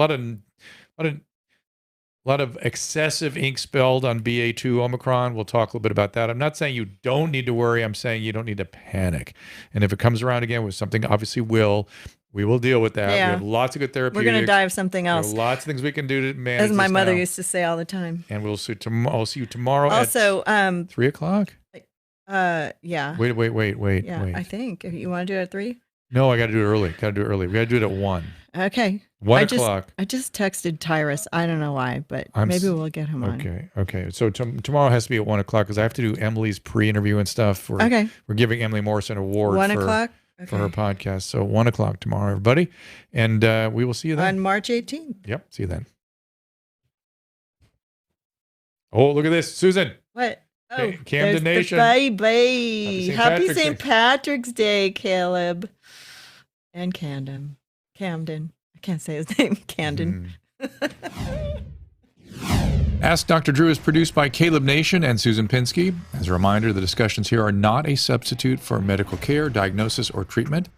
lot of excessive ink spilled on BA2 Omicron. We'll talk a little bit about that. I'm not saying you don't need to worry. I'm saying you don't need to panic. And if it comes around again with something, obviously we will deal with that. Yeah. We have lots of good therapeutics. We're going to die of something else. There are lots of things we can do to manage as my mother now. used to say all the time. And I'll see you tomorrow also, at 3 o'clock. Yeah. Wait. Yeah, I think. If you want to do it at 3? No, I got to do it early. We got to do it at 1. Okay. 1 o'clock. I just texted Tyrus. I don't know why, but maybe we'll get him on. Okay. So tomorrow has to be at 1 o'clock because I have to do Emily's pre-interview and stuff. We're giving Emily Morrison an award 1 o'clock? For her podcast. So 1 o'clock tomorrow, everybody. And we will see you then. On March 18th. Yep. See you then. Oh, look at this. Susan. What? Oh, Camden Nation. Baby. Happy St. Patrick's Day, Caleb. And Camden. I can't say his name. Camden. Ask Dr. Drew is produced by Caleb Nation and Susan Pinsky. As a reminder, the discussions here are not a substitute for medical care, diagnosis, or treatment.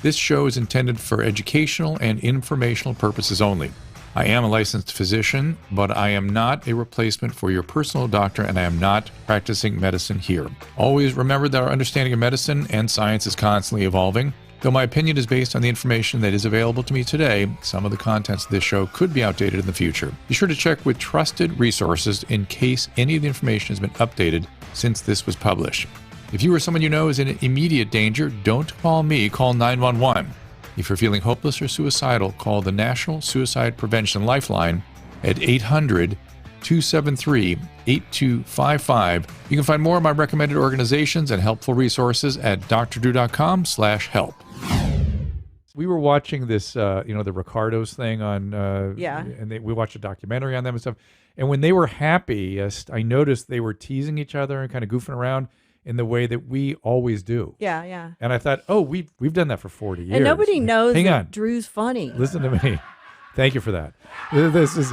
This show is intended for educational and informational purposes only. I am a licensed physician, but I am not a replacement for your personal doctor, and I am not practicing medicine here. Always remember that our understanding of medicine and science is constantly evolving. Though my opinion is based on the information that is available to me today, some of the contents of this show could be outdated in the future. Be sure to check with trusted resources in case any of the information has been updated since this was published. If you or someone you know is in immediate danger, don't call me, call 911. If you're feeling hopeless or suicidal, call the National Suicide Prevention Lifeline at 800-273-8255. You can find more of my recommended organizations and helpful resources at drdrew.com/help. We were watching this, the Ricardos thing on, and we watched a documentary on them and stuff. And when they were happiest, I noticed they were teasing each other and kind of goofing around in the way that we always do. Yeah. And I thought, we've done that for 40 years. And nobody knows Hang that on. Drew's funny. Listen to me. Thank you for that. This is